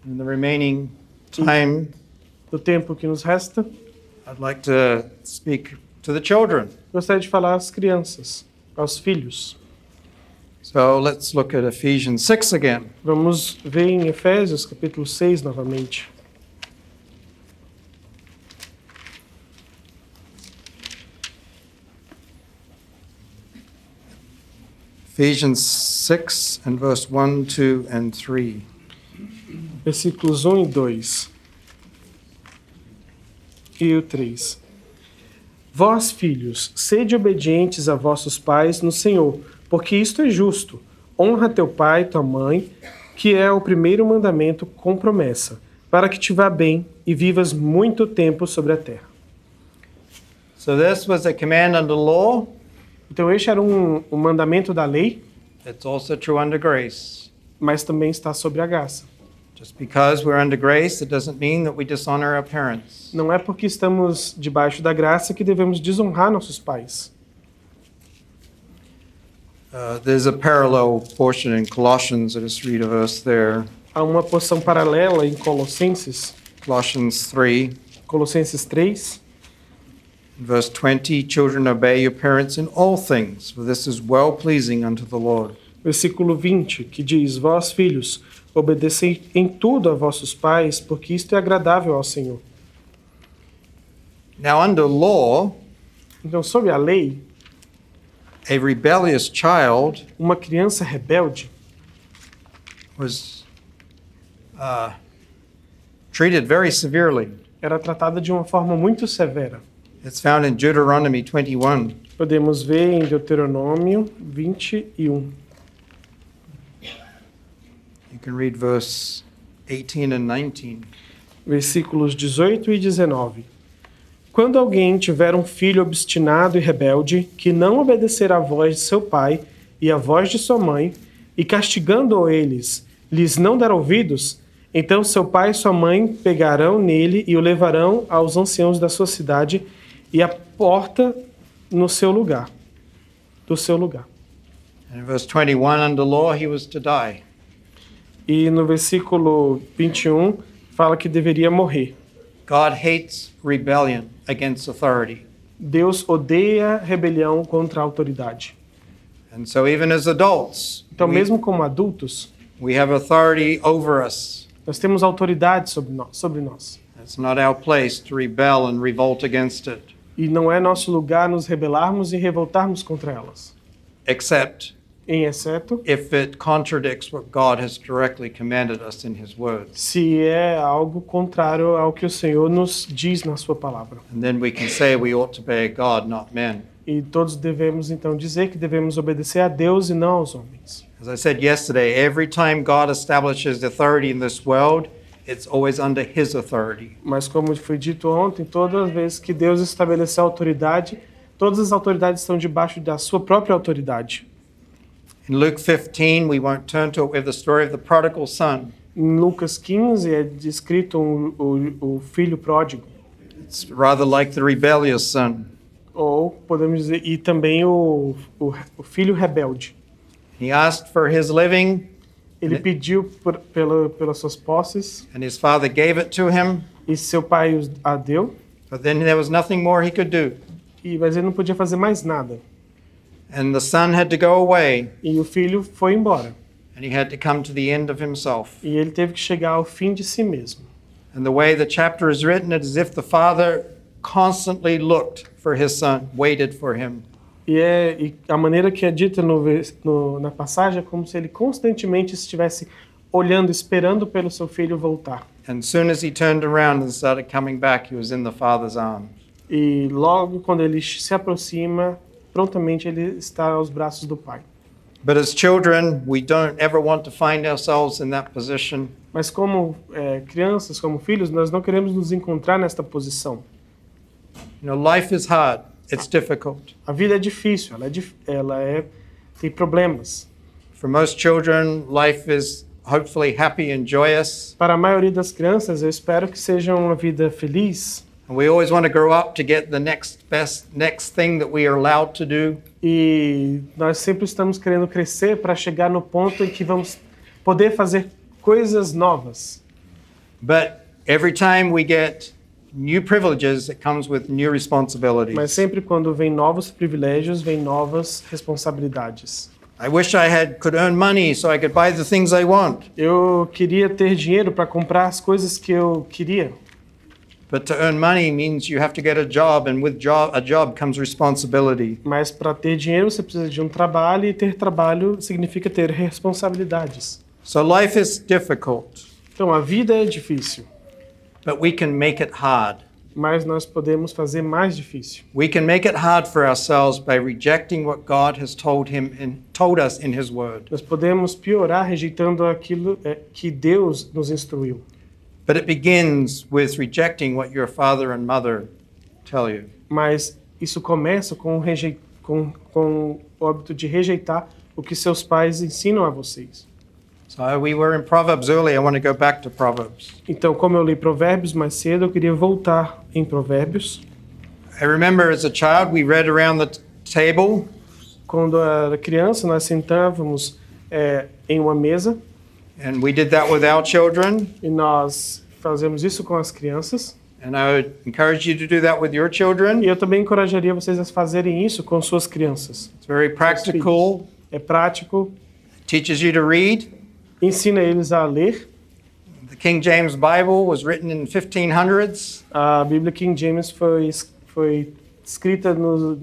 In the remaining time, No tempo que nos resta, I'd like to speak to the children. gostaria de falar às crianças, aos filhos. So let's look at Ephesians 6 again. Vamos ver em Efésios, capítulo 6, novamente. Ephesians 6 and verse 1, 2, and 3. Versículos 1 e 2. E o 3. Vós, filhos, sede obedientes a vossos pais no Senhor, porque isto é justo. Honra teu pai e tua mãe, que é o primeiro mandamento com promessa, para que te vá bem e vivas muito tempo sobre a terra. So this was a command under law. Então este era um mandamento da lei, It's also true under grace. mas também está sobre a graça. Just because we're under grace, it doesn't mean that we dishonor our parents. Não é porque estamos debaixo da graça que devemos desonrar nossos pais. There's a parallel portion in Colossians. I just read a verse there. Há uma porção paralela em Colossenses, Colossians 3, Colossenses 3, verse 20. Children, obey your parents in all things, for this is well-pleasing unto the Lord. versículo 20, que diz: Vós, filhos, obedecei em tudo a vossos pais, porque isto é agradável ao Senhor. Now, under law, Então, sob a lei, a rebellious child uma criança rebelde was treated very severely. era tratada de uma forma muito severa. It's found in Deuteronomy 21. Podemos ver em Deuteronômio 21. You can read verse 18 and 19. Versículos 18 e 19. Quando alguém tiver um filho obstinado e rebelde, que não obedecer à voz de seu pai e à voz de sua mãe, e castigando eles, lhes não der ouvidos, então seu pai e sua mãe pegarão nele e o levarão aos anciãos da sua cidade, e à porta no seu lugar, do seu lugar. And in verse 21, under law, he was to die. E no versículo 21 fala que deveria morrer. God hates rebellion against authority. Deus odeia rebelião contra a autoridade. And so even as adults, Então, mesmo como adultos, we have authority over us. nós temos autoridade sobre nós. It's not our place to rebel and revolt against it, E não é nosso lugar nos rebelarmos e revoltarmos contra elas. except Em exceto, if it contradicts what God has directly commanded us in His Word. se é algo contrário ao que o Senhor nos diz na sua palavra. And then we can say we ought to obey God, not men. E todos devemos então dizer que devemos obedecer a Deus e não aos homens. As I said yesterday, every time God establishes authority in this world, it's always under His authority. Mas como foi dito ontem, todas as vezes que Deus estabeleceu autoridade, todas as autoridades estão debaixo da sua própria autoridade. In Luke 15, we won't turn to it, we have the story of the prodigal son. Em Lucas 15 é descrito o filho pródigo, It's rather like the rebellious son. ou podemos dizer, e também o filho rebelde. He asked for his living, Ele pediu pelas suas posses and his father gave it to him, e seu pai a deu, but then there was nothing more he could do. mas ele não podia fazer mais nada. And the son had to go away, E o filho foi embora. and he had to come to the end of himself. E ele teve que chegar ao fim de si mesmo. And the way the chapter is written, it is as if the father constantly looked for his son, waited for him. E a maneira que é dita na passagem é como se ele constantemente estivesse olhando, esperando pelo seu filho voltar. And as soon as he turned around and started coming back, he was in the father's arms. E logo quando ele se aproxima, prontamente ele está aos braços do pai. But as children, we don't ever want to find ourselves in that position. Mas como crianças, como filhos, nós não queremos nos encontrar nesta posição. You know, life is hard. It's difficult. A vida é difícil, tem problemas. For most children, life is hopefully happy and joyous. Para a maioria das crianças, eu espero que seja uma vida feliz. And we always want to grow up to get the next thing that we are allowed to do. E nós sempre estamos querendo crescer para chegar no ponto em que vamos poder fazer coisas novas. But every time we get new privileges, it comes with new responsibilities. Mas sempre quando vem novos privilégios, vem novas responsabilidades. I wish could earn money so I could buy the things I want. Eu queria ter dinheiro para comprar as coisas que eu queria. But to earn money means you have to get a job, and with a job comes responsibility. Mas para ter dinheiro você precisa de um trabalho, e ter trabalho significa ter responsabilidades. So life is difficult, Então a vida é difícil, but we can make it hard. mas nós podemos fazer mais difícil. We can make it hard for ourselves by rejecting what God has told us in His Word. Nós podemos piorar rejeitando aquilo que Deus nos instruiu. But it begins with rejecting what your father and mother tell you. Mas isso começa com o hábito de rejeitar o que seus pais ensinam a vocês. So we were in Proverbs earlier. I want to go back to Proverbs. Então, como eu li Provérbios mais cedo, eu queria voltar em Provérbios. I remember as a child we read around the table. Quando eu era criança, nós sentávamos em uma mesa And we did that with our children. e nós fazemos isso com as crianças. And I would encourage you to do that with your children. E eu também encorajaria vocês a fazerem isso com suas crianças. It's very practical. É prático, It teaches you to read. ensina eles a ler. The King James Bible was written in 1500s. A Bíblia King James foi escrita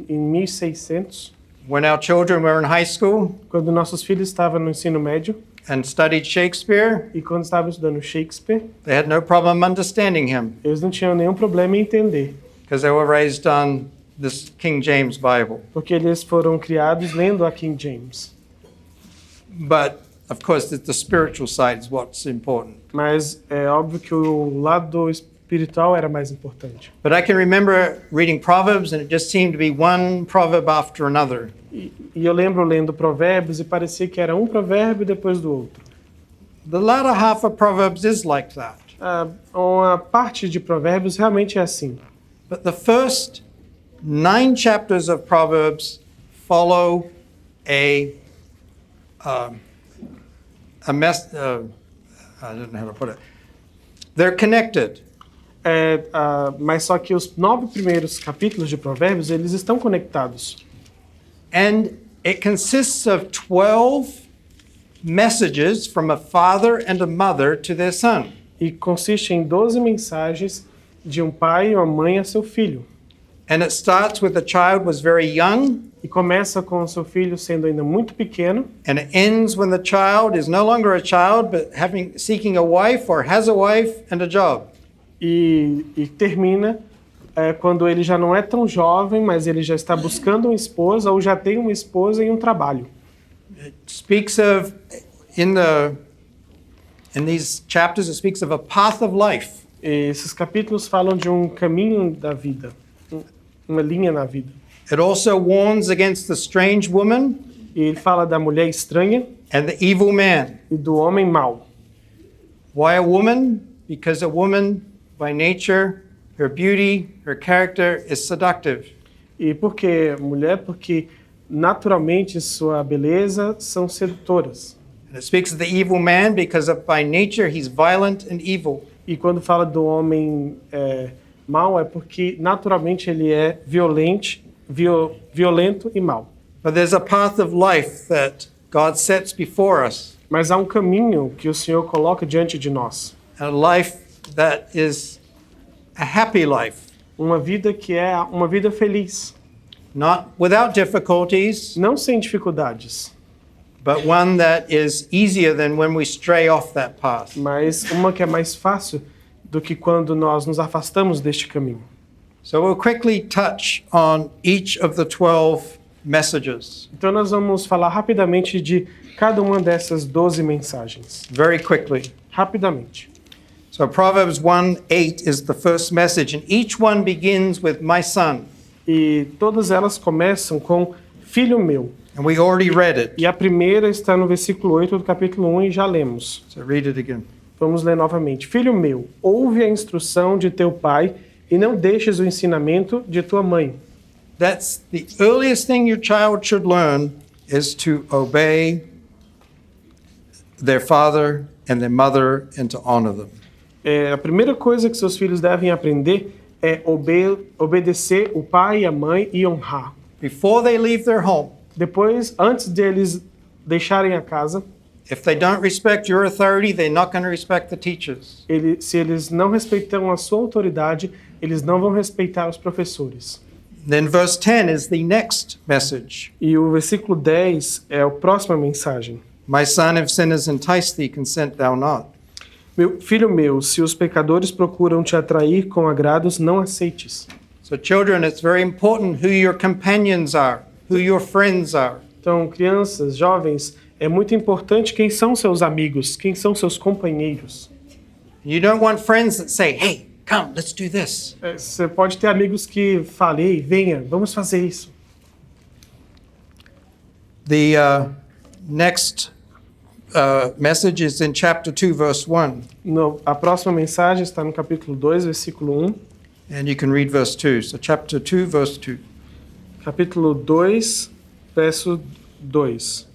em 1600, When our children were in high school quando nossos filhos estavam no ensino médio and studied Shakespeare, e quando estavam estudando Shakespeare, they had no problem understanding him eles não tinham nenhum problema em entender, because they were raised on this King James Bible. porque eles foram criados lendo a King James. But of course, the spiritual side is what's important. Mas é óbvio que o lado espiritual era mais importante. But I can remember reading Proverbs, and it just seemed to be one proverb after another. E eu lembro lendo Provérbios e parecia que era um provérbio depois do outro. The latter half of Proverbs is like that. Uma parte de Provérbios realmente é assim. But the first 9 chapters of Proverbs follow I don't know how to put it. They're connected. Mas só que os 9 primeiros capítulos de Provérbios, eles estão conectados. And it consists of 12 messages from a father and a mother to their son. E consiste em 12 mensagens de um pai e uma mãe a seu filho. And it starts with the child was very young, E começa com o seu filho sendo ainda muito pequeno. and it ends when the child is no longer a child, but seeking a wife or has a wife and a job. E termina quando ele já não é tão jovem, mas ele já está buscando uma esposa ou já tem uma esposa e um trabalho. Speaks of in these chapters, it speaks of a path of life. E esses capítulos falam de um caminho da vida, uma linha na vida. It also warns against the strange woman E ele fala da mulher estranha and the evil man. e do homem mau. Why a woman? Because a woman, by nature, her beauty, her character is seductive. E por que mulher? Porque naturalmente sua beleza são sedutoras. And it speaks of the evil man because by nature he's violent and evil. E quando fala do homem mau é porque naturalmente ele é violento e mau. But there's a path of life that God sets before us, Mas há um caminho que o Senhor coloca diante de nós. a life that is a happy life, Uma vida que é uma vida feliz. not without difficulties, Não sem dificuldades, but one that is easier than when we stray off that path. mas uma que é mais fácil do que quando nós nos afastamos deste caminho. So we'll quickly touch on each of the 12 messages, Então nós vamos falar rapidamente de cada uma dessas 12 mensagens. very quickly. Rapidamente. So Proverbs 1:8 is the first message, and each one begins with my son. E todas elas começam com filho meu. And we already read it. E a primeira está no versículo 8 do capítulo 1 e já lemos. So read it again. Vamos ler novamente. Filho meu, ouve a instrução de teu pai e não deixes o ensinamento de tua mãe. That's the earliest thing your child should learn is to obey their father and their mother and to honor them. A primeira coisa que seus filhos devem aprender é obedecer o pai e a mãe e honrar. Before they leave their home, Depois, antes deles deixarem a casa, if they don't respect your authority, they're not going to respect the teachers. se eles não respeitam a sua autoridade, eles não vão respeitar os professores. Then verse 10 is the next message. E o versículo 10 é a próxima mensagem. My son, if sinners entice thee, consent thou not. Filho meu, se os pecadores procuram te atrair com agrados, não aceites. So children, it's very important who your companions are, who your friends are. Então, crianças, jovens, é muito importante quem são seus amigos, quem são seus companheiros. You don't want friends that say, hey, come, let's do this. Você pode ter amigos que falem, ei, venha, vamos fazer isso. The next message is in chapter 2, verse 1. A próxima mensagem está no capítulo 2, versículo 1. And you can read verse 2. So chapter 2, verse 2. Capítulo 2, verso 2.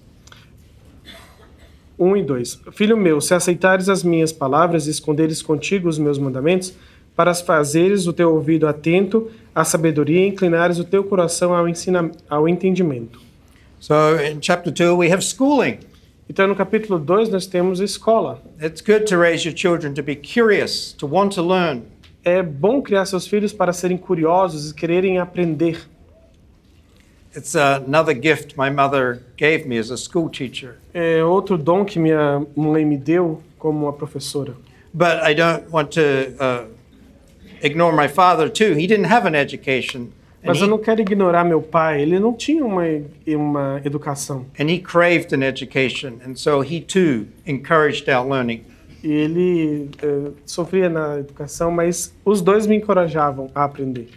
1 e 2. Filho meu, se aceitares as minhas palavras e esconderes contigo os meus mandamentos, para fazeres o teu ouvido atento à sabedoria e inclinares o teu coração ao entendimento. So in chapter 2, we have schooling. Então, no capítulo 2, nós temos escola. It's good to raise your children to be curious, to want to learn. É bom criar seus filhos para serem curiosos e quererem aprender. It's another gift my mother gave me as a school teacher. É outro dom que minha mãe me deu como uma professora. But I don't want to ignore my father too. He didn't have an education. Mas eu não quero ignorar meu pai. Ele não tinha uma educação. And he craved an education. And so he too encouraged our learning. E ele sofria na educação, mas os dois me encorajavam a aprender.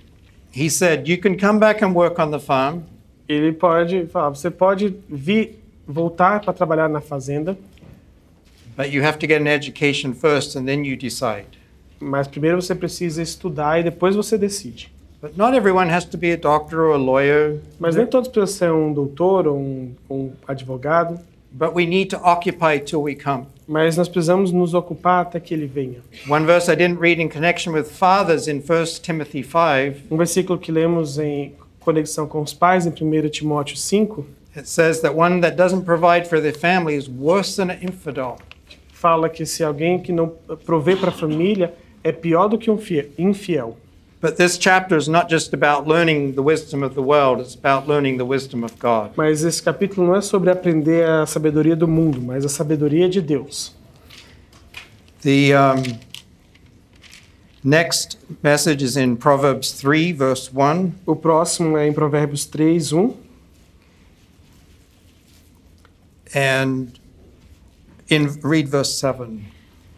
He said, you can come back and work on the farm. Ele pode falar, você pode voltar para trabalhar na fazenda, But you have to get an education first and then you decide. mas primeiro você precisa estudar e depois você decide. But not everyone has to be a doctor or a lawyer. Mas nem todos precisam ser um doutor ou um advogado. But we need to occupy till we come. Mas nós precisamos nos ocupar até que ele venha. One verse I didn't read in connection with fathers in 1 Timothy 5, Um versículo que lemos em conexão com os pais em 1 Timóteo 5, it says that one that doesn't provide for their family is worse than an infidel. fala que se alguém que não provê para a família é pior do que um infiel. But this chapter is not just about learning the wisdom of the world, it's about learning the wisdom of God. Mas esse capítulo não é sobre aprender a sabedoria do mundo, mas a sabedoria de Deus. The next message is in Proverbs 3, verse 1. O próximo é em Provérbios 3, 1. And read verse 7.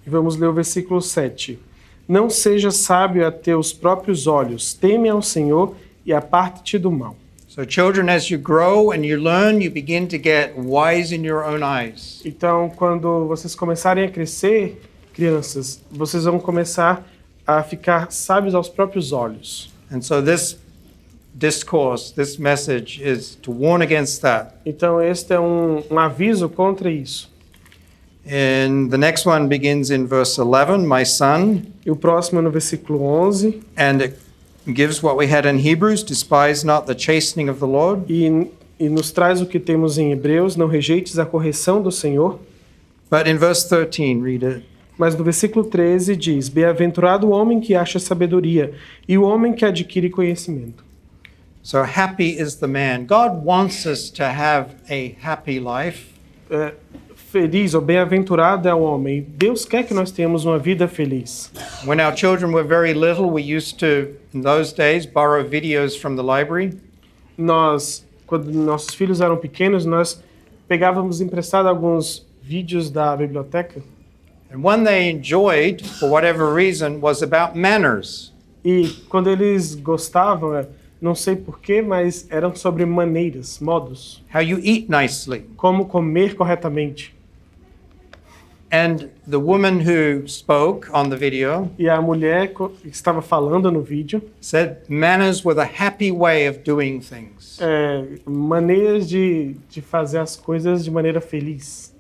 E vamos ler o versículo 7. Não seja sábio a teus próprios olhos, teme ao Senhor e aparte-te do mal. So children, as you grow and you learn, you begin to get wise in your own eyes. Então, quando vocês começarem a crescer, crianças, vocês vão começar a ficar sábios aos próprios olhos. And so this discourse, this message is to warn against that. Então, este é um aviso contra isso. And the next one begins in verse 11, my son, E o próximo é no versículo 11. and it gives what we had in Hebrews, despise not the chastening of the Lord. E nos traz o que temos em Hebreus, não rejeites a correção do Senhor. But in verse 13, read it. Mas no versículo 13 diz, bem-aventurado o homem que acha sabedoria e o homem que adquire conhecimento. So happy is the man. God wants us to have a happy life. Feliz ou bem-aventurado é o homem. Deus quer que nós tenhamos uma vida feliz. When our children were very little, we used to, in those days, borrow videos from the library. Quando nossos filhos eram pequenos, nós pegávamos emprestado alguns vídeos da biblioteca. And one they enjoyed, for whatever reason, was about manners. E quando eles gostavam, não sei porquê, mas eram sobre maneiras, modos. How you eat nicely. Como comer corretamente. And the woman who spoke on the video E a mulher que estava falando no vídeo, said manners were the happy way of doing things. maneiras de fazer as coisas de maneira feliz.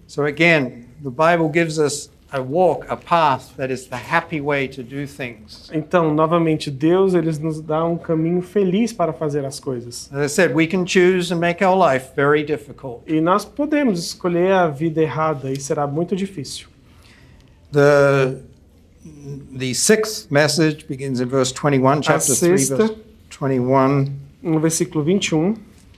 So again, the Bible gives us a walk, a path that is the happy way to do things. Então, novamente, Deus ele nos dá um caminho feliz para fazer as coisas. As I said, we can choose and make our life very difficult. E nós podemos escolher a vida errada e será muito difícil. The sixth message begins in verse 21, chapter 3, sexta- verse 21, No versículo 21,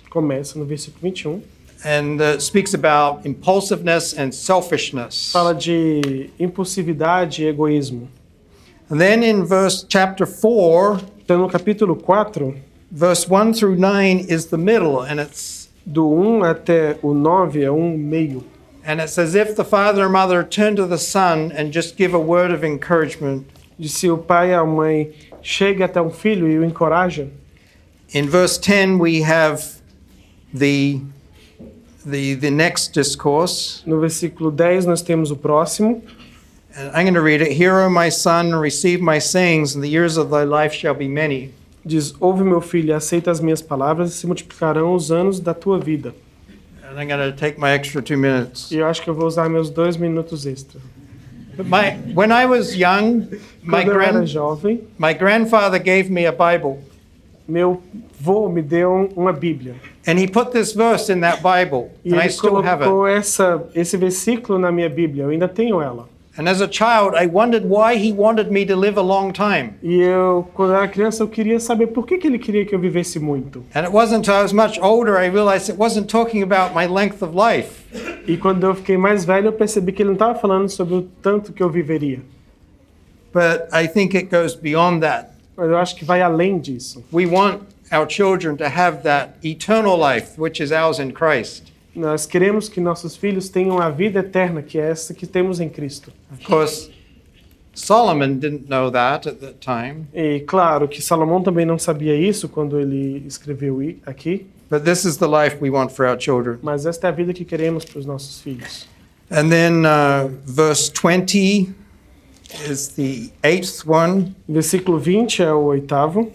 começa no versículo 21, and speaks about impulsiveness and selfishness. fala de impulsividade e egoísmo. And then in chapter 4, Então, no capítulo 4, verse 1 through 9 is the middle, and do 1 até o 9 é um meio. it says, if the father or mother turn to the son and just give a word of encouragement. De se o pai e a mãe chega até um filho e o encoraja. In verse 10 we have the next discourse. No versículo 10 nós temos o próximo. And I'm going to read it. Hear, O my son, and receive my sayings, and the years of thy life shall be many. Diz, ouve meu filho, aceita as minhas palavras e se multiplicarão os anos da tua vida. And I'm going to take my extra 2 minutes. E eu acho que eu vou usar meus 2 minutos extra. But when I was young, Quando eu era jovem, my grandfather gave me a Bible. meu avô me deu uma Bíblia. And he put this verse in that Bible, E and I ele still have it. colocou esse versículo na minha Bíblia. Eu ainda tenho ela. And as a child, I wondered why he wanted me to live a long time. E eu, quando era criança, eu queria saber por que ele queria que eu vivesse muito. And it wasn't until I was much older I realized it wasn't talking about my length of life. E quando eu fiquei mais velho, eu percebi que ele não estava falando sobre o tanto que eu viveria. But I think it goes beyond that. Mas eu acho que vai além disso. We want our children to have that eternal life, which is ours in Christ. Nós queremos que nossos filhos tenham a vida eterna, que é essa que temos em Cristo. Of course, Solomon didn't know that at that time. E claro que Salomão também não sabia isso quando ele escreveu aqui, But this is the life we want for our children. mas esta é a vida que queremos para os nossos filhos. And then verse 20 is the eighth one. Versículo 20 é o 8º.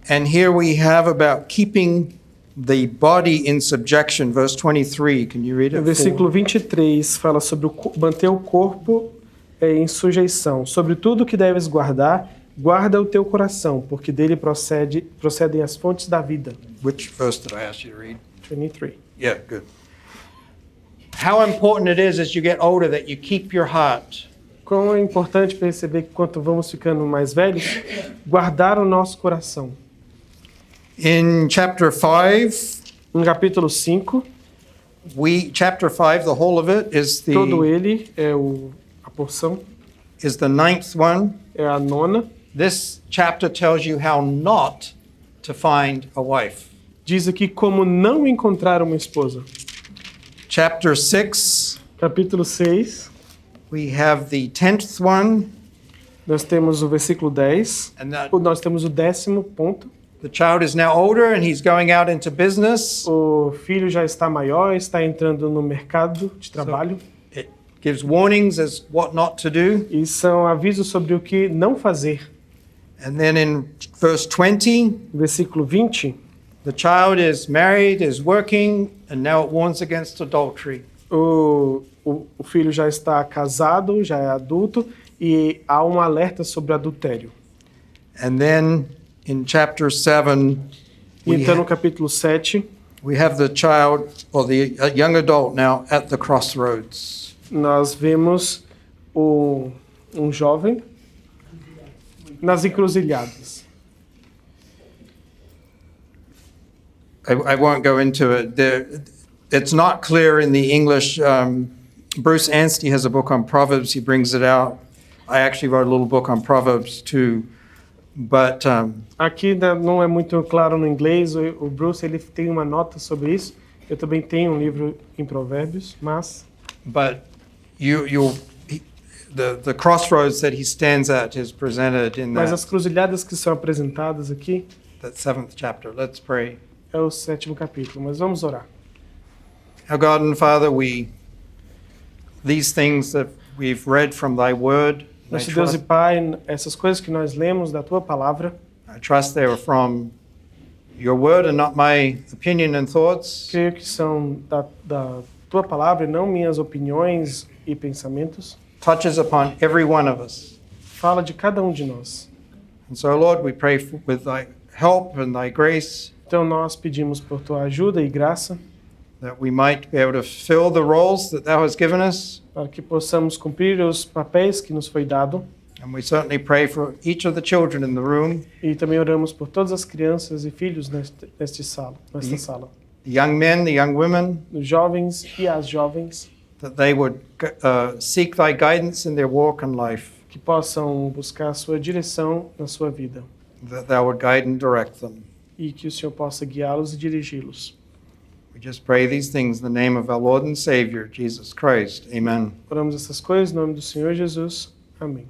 And here we have about keeping the body in subjection, verse 23. Can you read O it? versículo 23 fala sobre manter o corpo em sujeição. Sobre tudo que deves guardar, guarda o teu coração, porque dele procedem as fontes da vida. Which verse did I ask you to read? 23. Yeah, good. How important it is as you get older that you keep your heart. Como é importante perceber que quanto vamos ficando mais velhos, guardar o nosso coração. In chapter 5, No capítulo 5, chapter 5, the whole of it todo ele é a porção, is the ninth one. é a nona. This chapter tells you how not to find a wife. Diz aqui como não encontrar uma esposa. Chapter 6, Capítulo 6, we have the 10th one, nós temos o versículo 10. and that Nós temos o 10º ponto. the child is now older and he's going out into business. O filho já está maior, está entrando no mercado de trabalho. It gives warnings as what not to do. E são avisos sobre o que não fazer. And then in verse 20, Versículo 20, the child is married, is working, and now it warns against adultery. o filho já está casado, já é adulto, e há um alerta sobre adultério. And then in chapter 7, E então no capítulo 7, we have the child, or the young adult now, at the crossroads. nós vemos um jovem nas encruzilhadas. I won't go into it. It's not clear in the English. Bruce Anstey has a book on Proverbs. He brings it out. I actually wrote a little book on Proverbs too. But Aqui não é muito claro no inglês. O Bruce ele tem uma nota sobre isso. Eu também tenho um livro em Provérbios, mas the crossroads that he stands at is presented in as cruzilhadas que são apresentadas aqui that 7th chapter. Let's pray. é o 7º capítulo. Mas vamos orar. Our God and Father, these things that we've read from Thy Word, Nosso Deus e Pai, essas coisas que nós lemos da Tua Palavra, I trust they were from Your Word and not my opinion and thoughts. creio que são da Tua Palavra e não minhas opiniões e pensamentos. Touches upon every one of us. Fala de cada de nós. And so, Lord, we pray with Thy help and Thy grace Então nós pedimos por Tua ajuda e graça that we might be able to fill the roles that Thou hast given us. para que possamos cumprir os papéis que nos foi dado. And we certainly pray for each of the children in the room, E também oramos por todas as crianças e filhos nesta sala. the young men, the young women, Os jovens e as jovens, that they would seek Thy guidance in their walk and life, que possam buscar a sua direção na sua vida. that Thou would guide and direct them. E que o Senhor possa guiá-los e dirigi-los. We just pray these things in the name of our Lord and Savior, Jesus Christ. Amen. Oramos essas coisas em nome do Senhor Jesus. Amém.